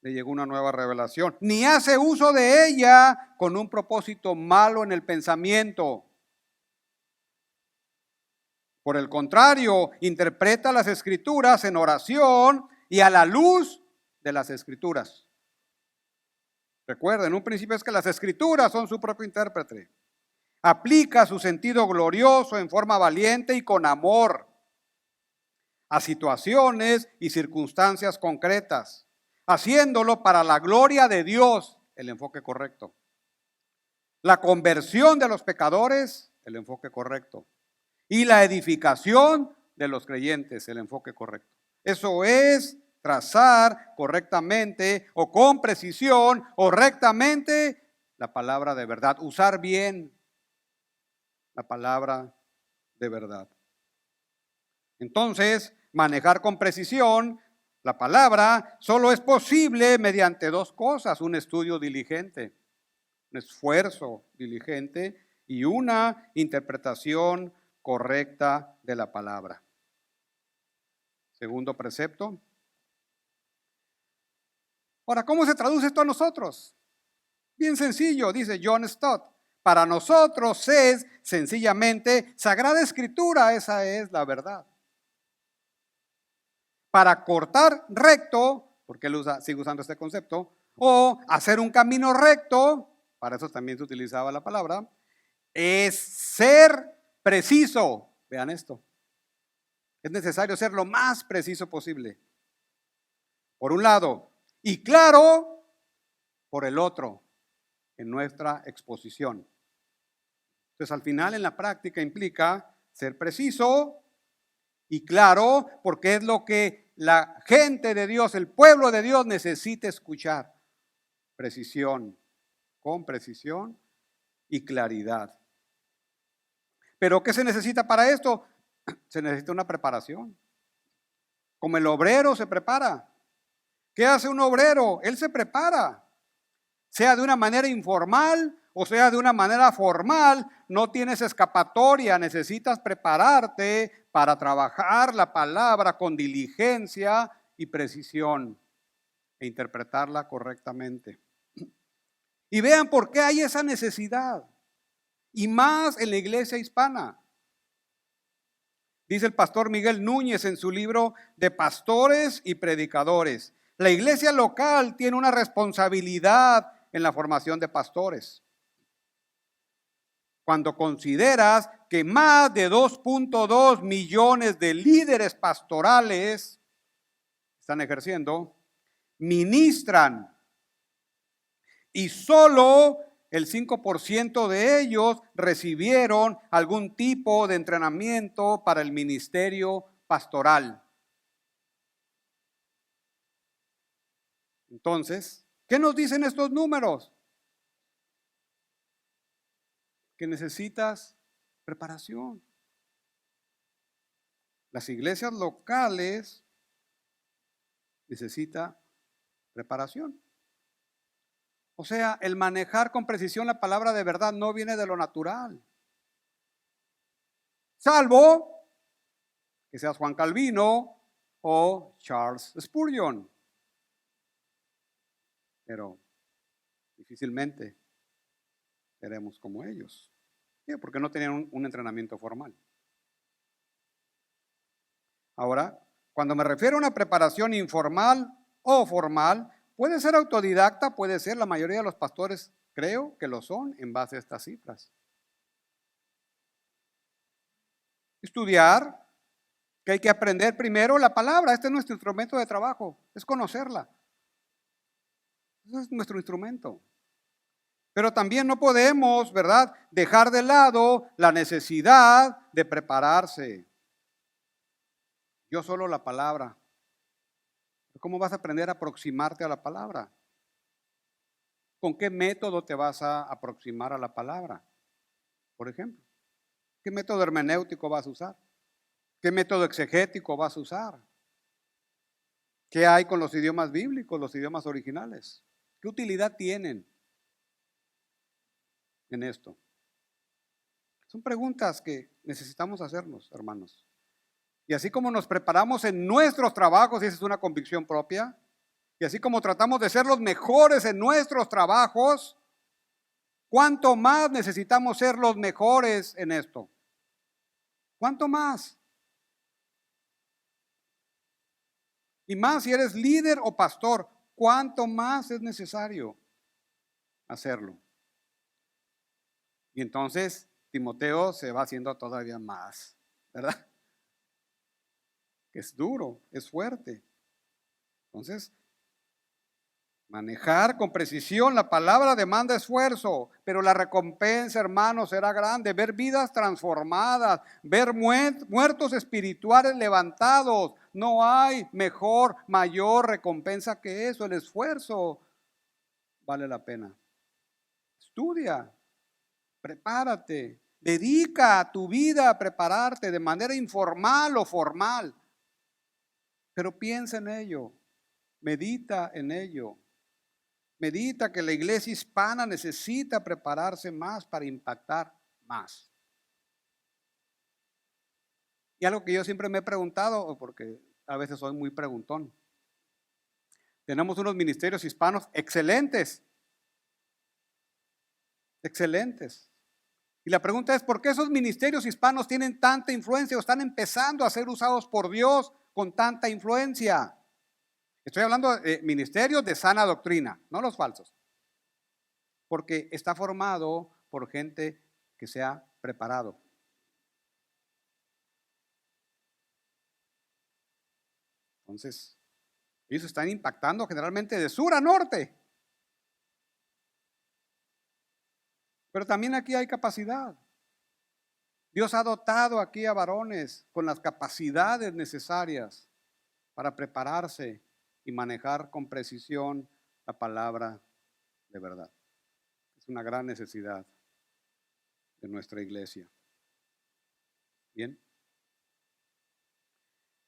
Le llegó una nueva revelación, ni hace uso de ella con un propósito malo en el pensamiento. Por el contrario, interpreta las escrituras en oración y a la luz de las escrituras. Recuerden, un principio es que las escrituras son su propio intérprete. Aplica su sentido glorioso en forma valiente y con amor a situaciones y circunstancias concretas, haciéndolo para la gloria de Dios, el enfoque correcto. La conversión de los pecadores, el enfoque correcto. Y la edificación de los creyentes, el enfoque correcto. Eso es trazar correctamente o con precisión o rectamente la palabra de verdad. Usar bien la palabra de verdad. Entonces, manejar con precisión la palabra solo es posible mediante dos cosas: un estudio diligente, un esfuerzo diligente y una interpretación correcta de la palabra. Segundo precepto. Ahora, ¿cómo se traduce esto a nosotros? Bien sencillo, dice John Stott. Para nosotros es sencillamente Sagrada Escritura, esa es la verdad. Para cortar recto, porque él sigue usando este concepto, o hacer un camino recto, para eso también se utilizaba la palabra, es ser preciso. Vean esto. Es necesario ser lo más preciso posible, por un lado, y claro, por el otro, en nuestra exposición. Entonces, al final, en la práctica implica ser preciso y claro, porque es lo que la gente de Dios, el pueblo de Dios necesita escuchar. Precisión, con precisión y claridad. ¿Pero qué se necesita para esto? Se necesita una preparación. Como el obrero se prepara. ¿Qué hace un obrero? Él se prepara. Sea de una manera informal o sea de una manera formal, no tienes escapatoria, necesitas prepararte para trabajar la palabra con diligencia y precisión e interpretarla correctamente. Y vean por qué hay esa necesidad. Y más en la iglesia hispana. Dice el pastor Miguel Núñez en su libro de Pastores y Predicadores: la iglesia local tiene una responsabilidad en la formación de pastores. Cuando consideras que más de 2.2 millones de líderes pastorales están ejerciendo, ministran, y solo el 5% de ellos recibieron algún tipo de entrenamiento para el ministerio pastoral. Entonces, ¿qué nos dicen estos números? Que necesitas preparación. Las iglesias locales necesitan preparación. O sea, el manejar con precisión la palabra de verdad no viene de lo natural. Salvo que seas Juan Calvino o Charles Spurgeon. Pero difícilmente seremos como ellos. ¿Sí? Porque no tenían un entrenamiento formal. Ahora, cuando me refiero a una preparación informal o formal, puede ser autodidacta, puede ser, la mayoría de los pastores creo que lo son en base a estas cifras. Estudiar, que hay que aprender primero la palabra. Este es nuestro instrumento de trabajo, es conocerla. Ese es nuestro instrumento. Pero también no podemos, ¿verdad?, dejar de lado la necesidad de prepararse. Yo solo la palabra. ¿Cómo vas a aprender a aproximarte a la palabra? ¿Con qué método te vas a aproximar a la palabra? Por ejemplo, ¿qué método hermenéutico vas a usar? ¿Qué método exegético vas a usar? ¿Qué hay con los idiomas bíblicos, los idiomas originales? ¿Qué utilidad tienen en esto? Son preguntas que necesitamos hacernos, hermanos. Y así como nos preparamos en nuestros trabajos, y esa es una convicción propia, y así como tratamos de ser los mejores en nuestros trabajos, ¿cuánto más necesitamos ser los mejores en esto? ¿Cuánto más? Y más si eres líder o pastor, ¿cuánto más es necesario hacerlo? Y entonces Timoteo se va haciendo todavía más, ¿verdad? Es duro, es fuerte. Entonces, manejar con precisión la palabra demanda esfuerzo, pero la recompensa, hermanos, será grande. Ver vidas transformadas, ver muertos espirituales levantados. No hay mejor, mayor recompensa que eso. El esfuerzo vale la pena. Estudia, prepárate, dedica tu vida a prepararte de manera informal o formal. Pero piensa en ello, medita en ello. Medita que la iglesia hispana necesita prepararse más para impactar más. Y algo que yo siempre me he preguntado, porque a veces soy muy preguntón. Tenemos unos ministerios hispanos excelentes. Excelentes. Y la pregunta es, ¿por qué esos ministerios hispanos tienen tanta influencia o están empezando a ser usados por Dios con tanta influencia? Estoy hablando de ministerios de sana doctrina, no los falsos. Porque está formado por gente que se ha preparado. Entonces, ellos están impactando generalmente de sur a norte. Pero también aquí hay capacidad. Dios ha dotado aquí a varones con las capacidades necesarias para prepararse y manejar con precisión la palabra de verdad. Es una gran necesidad de nuestra iglesia. Bien.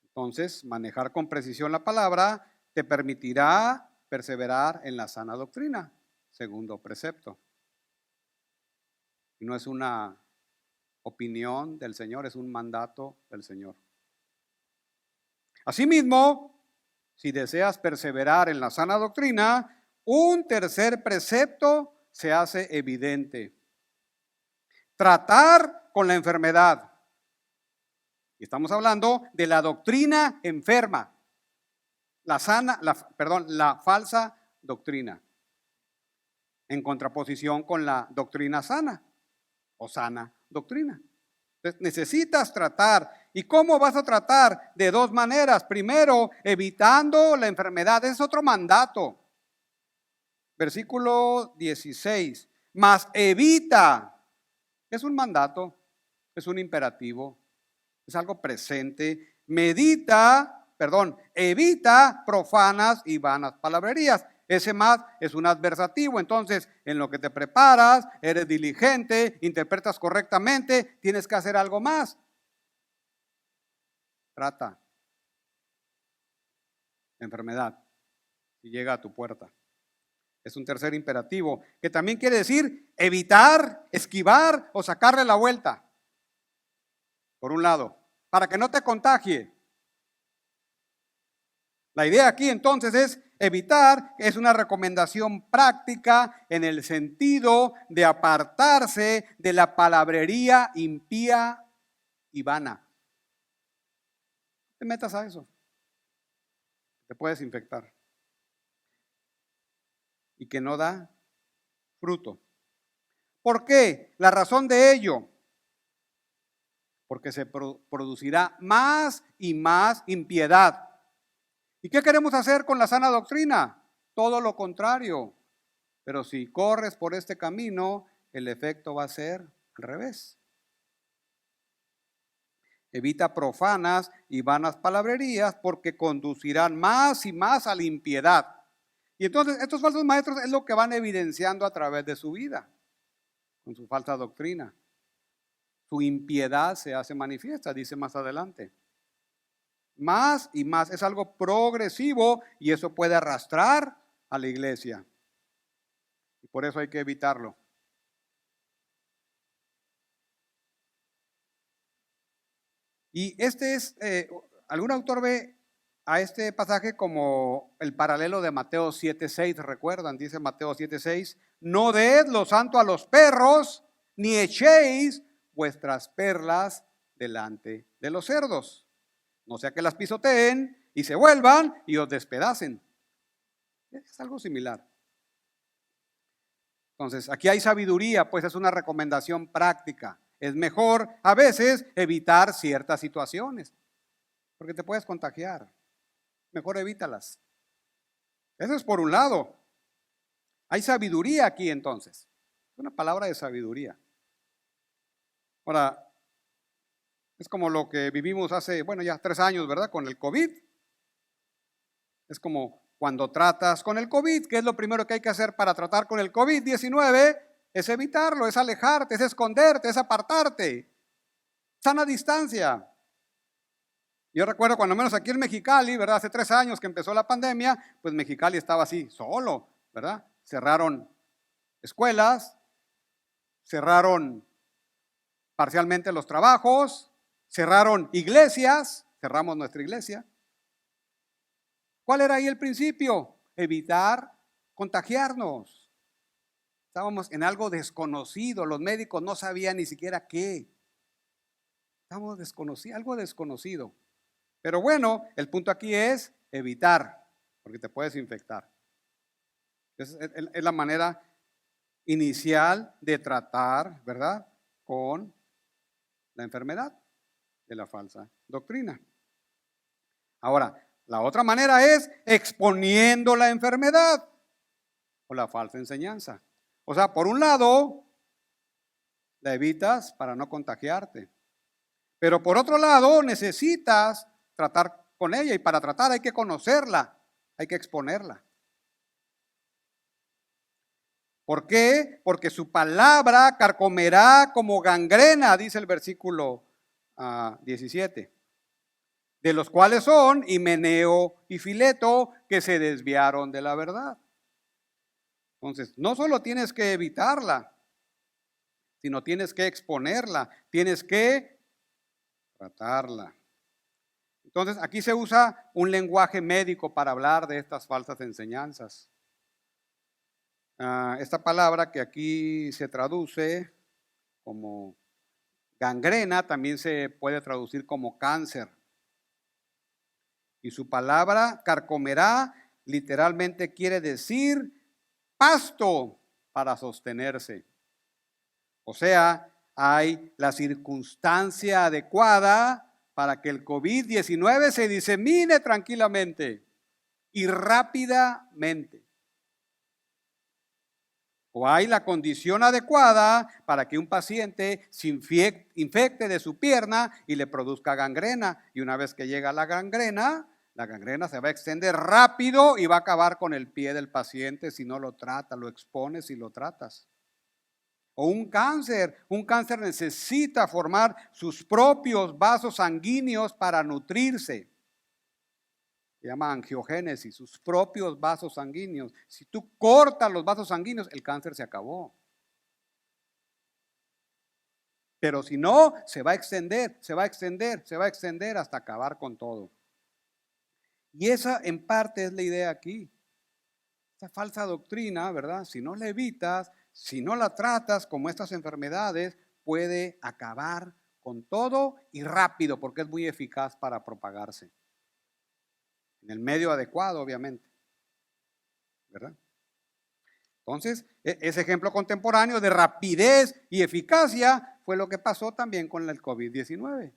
Entonces, manejar con precisión la palabra te permitirá perseverar en la sana doctrina. Segundo precepto. Y no es una opinión del Señor, es un mandato del Señor. Asimismo, si deseas perseverar en la sana doctrina, un tercer precepto se hace evidente. Tratar con la enfermedad. Y estamos hablando de la doctrina enferma. La falsa doctrina. En contraposición con la doctrina sana o sana doctrina. Entonces, necesitas tratar. ¿Y cómo vas a tratar? De dos maneras. Primero, evitando la enfermedad. Es otro mandato. Versículo 16. Mas evita. Es un mandato, es un imperativo, es algo presente. Evita profanas y vanas palabrerías. Ese más es un adversativo. Entonces, en lo que te preparas, eres diligente, interpretas correctamente, tienes que hacer algo más. Trata la enfermedad si llega a tu puerta. Es un tercer imperativo, que también quiere decir evitar, esquivar o sacarle la vuelta. Por un lado, para que no te contagie. La idea aquí entonces es evitar, es una recomendación práctica en el sentido de apartarse de la palabrería impía y vana. No te metas a eso. Te puedes infectar. Y que no da fruto. ¿Por qué? La razón de ello. Porque se producirá más y más impiedad. ¿Y qué queremos hacer con la sana doctrina? Todo lo contrario. Pero si corres por este camino, el efecto va a ser al revés. Evita profanas y vanas palabrerías porque conducirán más y más a la impiedad. Y entonces estos falsos maestros es lo que van evidenciando a través de su vida, con su falsa doctrina. Su impiedad se hace manifiesta, dice más adelante. Más y más, es algo progresivo y eso puede arrastrar a la iglesia. Y por eso hay que evitarlo. Y algún autor ve a este pasaje como el paralelo de Mateo 7:6, recuerdan, dice Mateo 7:6, no deed lo santo a los perros, ni echéis vuestras perlas delante de los cerdos, no sea que las pisoteen y se vuelvan y os despedacen. Es algo similar. Entonces, aquí hay sabiduría, pues es una recomendación práctica. Es mejor a veces evitar ciertas situaciones, porque te puedes contagiar. Mejor evítalas. Eso es por un lado. Hay sabiduría aquí entonces. Es una palabra de sabiduría. Ahora, es como lo que vivimos hace, ya 3 años, ¿verdad? Con el COVID. Es como cuando tratas con el COVID, ¿qué es lo primero que hay que hacer para tratar con el COVID-19? Es evitarlo, es alejarte, es esconderte, es apartarte. Sana distancia. Yo recuerdo cuando menos aquí en Mexicali, ¿verdad? Hace 3 años que empezó la pandemia, pues Mexicali estaba así, solo, ¿verdad? Cerraron escuelas, cerraron parcialmente los trabajos, cerraron iglesias, cerramos nuestra iglesia. ¿Cuál era ahí el principio? Evitar contagiarnos. Estábamos en algo desconocido, los médicos no sabían ni siquiera qué. Estábamos desconocidos, algo desconocido. Pero bueno, el punto aquí es evitar, porque te puedes infectar. Es la manera inicial de tratar, ¿verdad?, con la enfermedad de la falsa doctrina. Ahora, la otra manera es exponiendo la enfermedad o la falsa enseñanza. O sea, por un lado, la evitas para no contagiarte. Pero por otro lado, necesitas tratar con ella y para tratar hay que conocerla, hay que exponerla. ¿Por qué? Porque su palabra carcomerá como gangrena, dice el versículo 17. De los cuales son Himeneo y Fileto, que se desviaron de la verdad. Entonces, no solo tienes que evitarla, sino tienes que exponerla, tienes que tratarla. Entonces, aquí se usa un lenguaje médico para hablar de estas falsas enseñanzas. Esta palabra que aquí se traduce como gangrena también se puede traducir como cáncer. Y su palabra carcomerá literalmente quiere decir pasto para sostenerse. O sea, hay la circunstancia adecuada para que el COVID-19 se disemine tranquilamente y rápidamente. O hay la condición adecuada para que un paciente se infecte de su pierna y le produzca gangrena. Y una vez que llega la gangrena se va a extender rápido y va a acabar con el pie del paciente si no lo trata, lo expones y lo tratas. O un cáncer necesita formar sus propios vasos sanguíneos para nutrirse. Se llama angiogénesis, sus propios vasos sanguíneos. Si tú cortas los vasos sanguíneos, el cáncer se acabó. Pero si no, se va a extender, se va a extender, se va a extender hasta acabar con todo. Y esa en parte es la idea aquí. Esta falsa doctrina, ¿verdad? Si no la evitas, si no la tratas como estas enfermedades, puede acabar con todo y rápido porque es muy eficaz para propagarse. En el medio adecuado, obviamente. ¿Verdad? Entonces, ese ejemplo contemporáneo de rapidez y eficacia fue lo que pasó también con el COVID-19.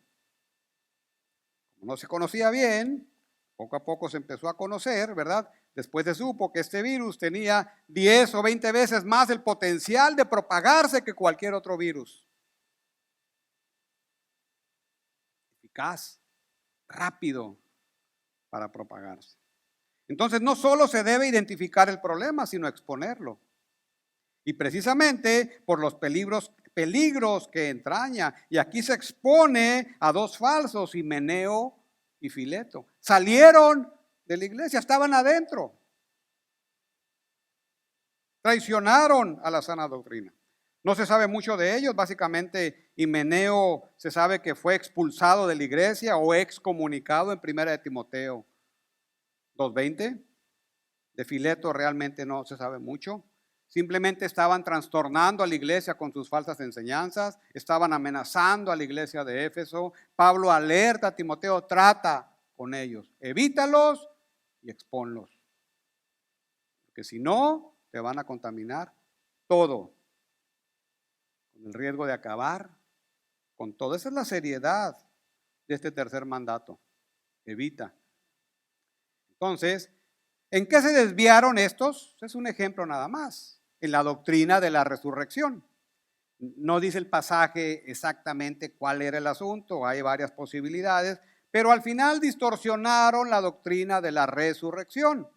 Como no se conocía bien, poco a poco se empezó a conocer, ¿verdad? Después se supo que este virus tenía 10 o 20 veces más el potencial de propagarse que cualquier otro virus. Eficaz, rápido para propagarse. Entonces, no solo se debe identificar el problema, sino exponerlo. Y precisamente por los peligros que entraña. Y aquí se expone a dos falsos, Himeneo y Fileto. Salieron de la iglesia, estaban adentro. Traicionaron a la sana doctrina. No se sabe mucho de ellos. Básicamente, Himeneo se sabe que fue expulsado de la iglesia o excomunicado en 1 de Timoteo 2:20. De Fileto realmente no se sabe mucho. Simplemente estaban trastornando a la iglesia con sus falsas enseñanzas, estaban amenazando a la iglesia de Éfeso. Pablo alerta a Timoteo, trata con ellos, evítalos y expónlos. Porque si no, te van a contaminar todo, con el riesgo de acabar con todo. Esa es la seriedad de este tercer mandato. Evita. Entonces, ¿en qué se desviaron estos? Es un ejemplo nada más. En la doctrina de la resurrección. No dice el pasaje exactamente cuál era el asunto, hay varias posibilidades, pero al final distorsionaron la doctrina de la resurrección.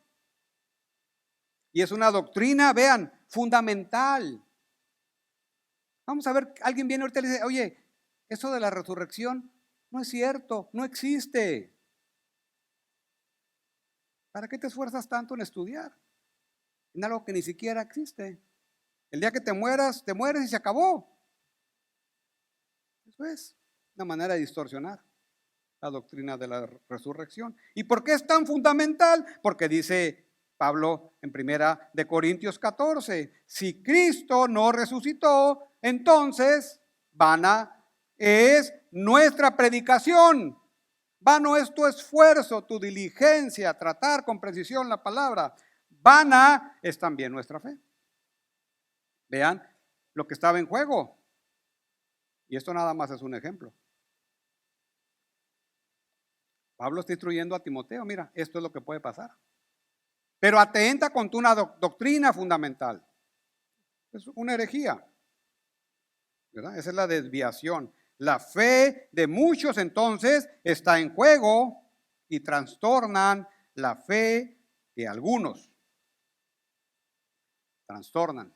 Y es una doctrina, vean, fundamental. Vamos a ver, alguien viene ahorita y le dice, oye, eso de la resurrección no es cierto, no existe. ¿Para qué te esfuerzas tanto en estudiar? En algo que ni siquiera existe. El día que te mueras, te mueres y se acabó. Eso es una manera de distorsionar la doctrina de la resurrección. ¿Y por qué es tan fundamental? Porque dice Pablo en 1 de Corintios 14, si Cristo no resucitó, entonces vana es nuestra predicación. Vano es tu esfuerzo, tu diligencia, tratar con precisión la palabra. Vana es también nuestra fe. Vean lo que estaba en juego. Y esto nada más es un ejemplo. Pablo está instruyendo a Timoteo, mira, esto es lo que puede pasar. Pero atenta contra una doctrina fundamental. Es una herejía, ¿verdad? Esa es la desviación. La fe de muchos entonces está en juego y trastornan la fe de algunos. Trastornan.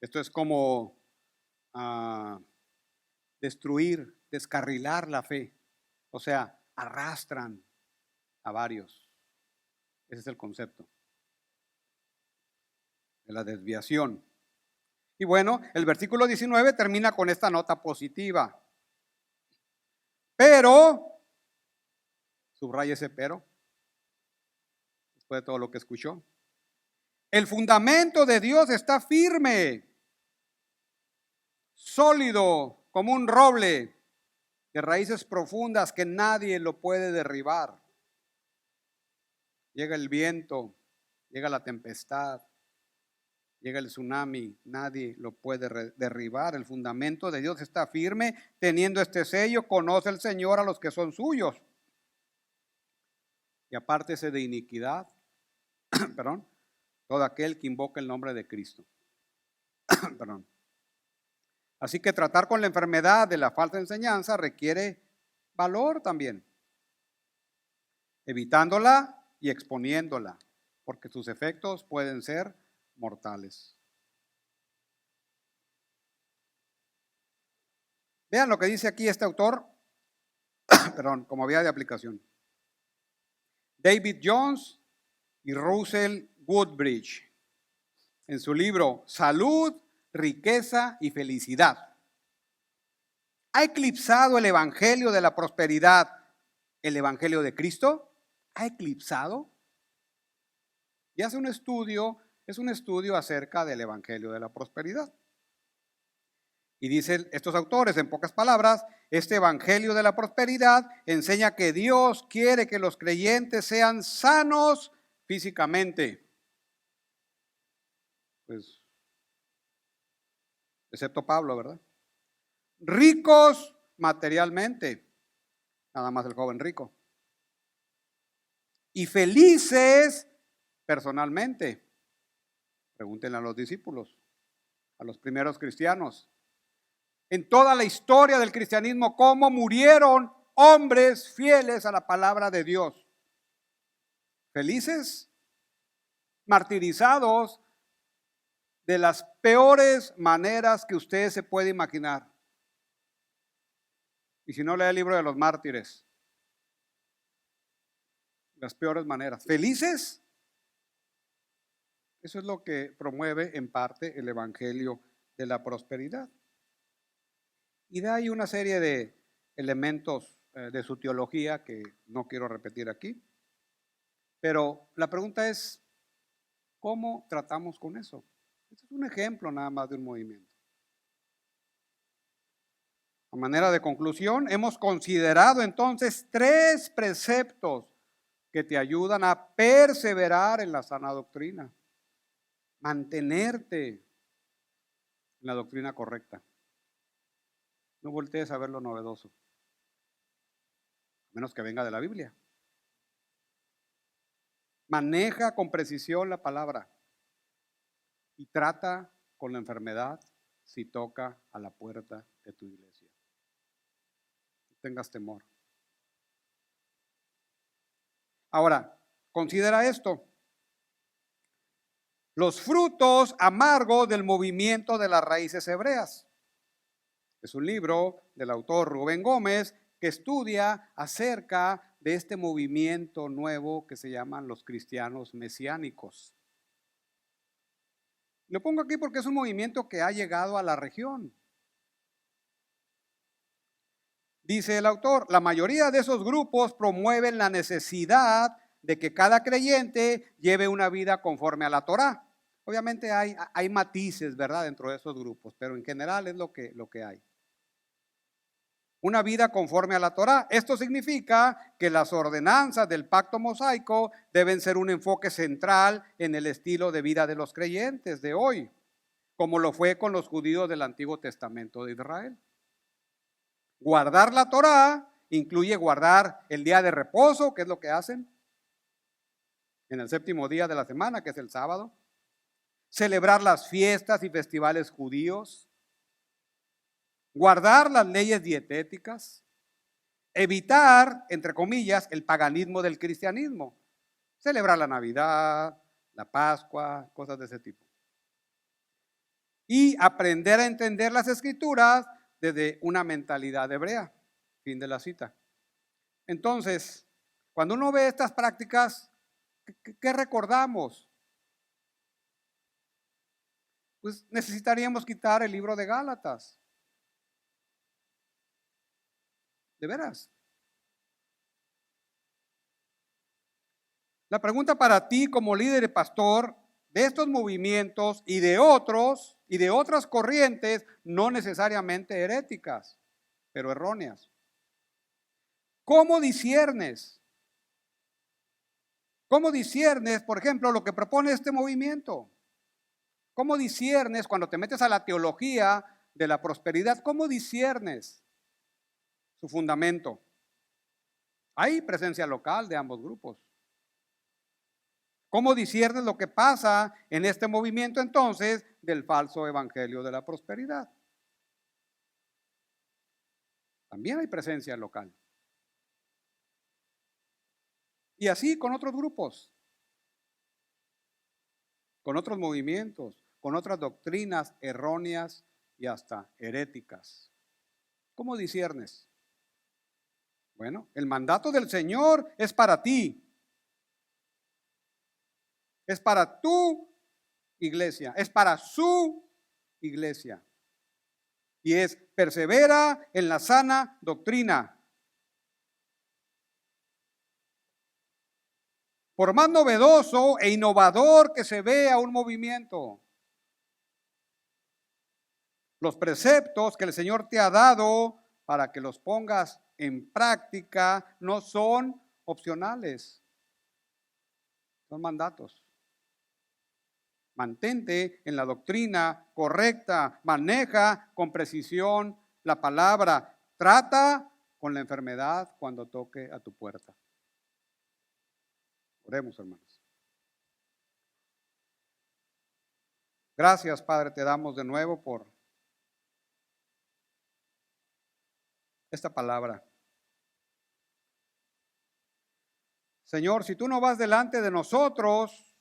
Esto es como destruir, descarrilar la fe. O sea, arrastran a varios. Ese es el concepto de la desviación. Y bueno, el versículo 19 termina con esta nota positiva. Pero, subraya ese pero, después de todo lo que escuchó. El fundamento de Dios está firme, sólido como un roble, de raíces profundas que nadie lo puede derribar. Llega el viento, llega la tempestad, llega el tsunami, nadie lo puede derribar. El fundamento de Dios está firme, teniendo este sello, conoce el Señor a los que son suyos. Y apártese de iniquidad, perdón, todo aquel que invoca el nombre de Cristo. Perdón. Así que tratar con la enfermedad de la falta de enseñanza requiere valor también, evitándola y exponiéndola, porque sus efectos pueden ser mortales. Vean lo que dice aquí este autor, perdón, como vía de aplicación. David Jones y Russell Woodbridge, en su libro Salud, Riqueza y Felicidad. ¿Ha eclipsado el evangelio de la prosperidad el evangelio de Cristo? ¿Ha eclipsado? Y hace un estudio, es un estudio acerca del evangelio de la prosperidad. Y dicen estos autores, en pocas palabras, este evangelio de la prosperidad enseña que Dios quiere que los creyentes sean sanos físicamente. Pues, excepto Pablo, ¿verdad? Ricos materialmente, nada más el joven rico. Y felices personalmente. Pregúntenle a los discípulos, a los primeros cristianos. En toda la historia del cristianismo, cómo murieron hombres fieles a la palabra de Dios. Felices, martirizados de las peores maneras que usted se puede imaginar. Y si no, lee el libro de los mártires. Las peores maneras. ¿Felices? Eso es lo que promueve en parte el evangelio de la prosperidad. Y da ahí una serie de elementos de su teología que no quiero repetir aquí. Pero la pregunta es, ¿cómo tratamos con eso? Este es un ejemplo nada más de un movimiento. A manera de conclusión, hemos considerado entonces 3 preceptos que te ayudan a perseverar en la sana doctrina, mantenerte en la doctrina correcta. No voltees a ver lo novedoso, a menos que venga de la Biblia. Maneja con precisión la palabra y trata con la enfermedad si toca a la puerta de tu iglesia. No tengas temor. Ahora, considera esto. Los frutos amargos del movimiento de las raíces hebreas. Es un libro del autor Rubén Gómez que estudia acerca de este movimiento nuevo que se llaman los cristianos mesiánicos. Lo pongo aquí porque es un movimiento que ha llegado a la región. Dice el autor, la mayoría de esos grupos promueven la necesidad de que cada creyente lleve una vida conforme a la Torá. Obviamente hay matices, ¿verdad?, dentro de esos grupos, pero en general es lo que hay. Una vida conforme a la Torá. Esto significa que las ordenanzas del pacto mosaico deben ser un enfoque central en el estilo de vida de los creyentes de hoy, como lo fue con los judíos del Antiguo Testamento de Israel. Guardar la Torá incluye guardar el día de reposo, que es lo que hacen en el 7º día de la semana, que es el sábado. Celebrar las fiestas y festivales judíos. Guardar las leyes dietéticas. Evitar, entre comillas, el paganismo del cristianismo. Celebrar la Navidad, la Pascua, cosas de ese tipo. Y aprender a entender las Escrituras desde una mentalidad hebrea. Fin de la cita. Entonces, cuando uno ve estas prácticas, ¿qué recordamos? Pues necesitaríamos quitar el libro de Gálatas. De veras. La pregunta para ti como líder y pastor de estos movimientos y de otros y de otras corrientes no necesariamente heréticas, pero erróneas. ¿Cómo disiernes? ¿Cómo disiernes, por ejemplo, lo que propone este movimiento? ¿Cómo disiernes cuando te metes a la teología de la prosperidad? ¿Cómo disiernes su fundamento? Hay presencia local de ambos grupos. ¿Cómo disiernes lo que pasa en este movimiento entonces del falso evangelio de la prosperidad? También hay presencia local. Y así con otros grupos, con otros movimientos, con otras doctrinas erróneas y hasta heréticas. ¿Cómo disiernes? Bueno, el mandato del Señor es para ti. Es para tu iglesia, es para su iglesia. Y es persevera en la sana doctrina. Por más novedoso e innovador que se vea un movimiento, los preceptos que el Señor te ha dado para que los pongas en práctica no son opcionales, son mandatos. Mantente en la doctrina correcta, maneja con precisión la palabra, trata con la enfermedad cuando toque a tu puerta. Oremos, hermanos. Gracias, Padre, te damos de nuevo por esta palabra. Señor, si tú no vas delante de nosotros,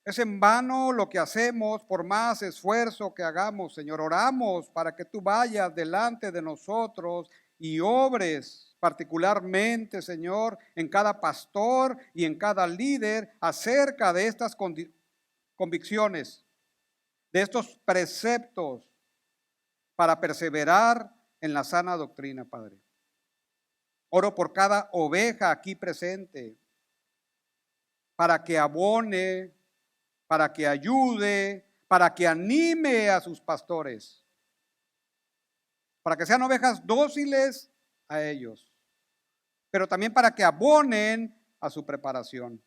es en vano lo que hacemos, por más esfuerzo que hagamos, Señor. Oramos para que tú vayas delante de nosotros y obres particularmente, Señor, en cada pastor y en cada líder acerca de estas convicciones, de estos preceptos para perseverar en la sana doctrina, Padre. Oro por cada oveja aquí presente, para que abone, para que ayude, para que anime a sus pastores, para que sean ovejas dóciles a ellos, pero también para que abonen a su preparación.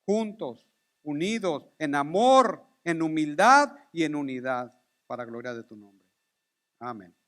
Juntos, unidos, en amor, en humildad y en unidad, para gloria de tu nombre. Amén.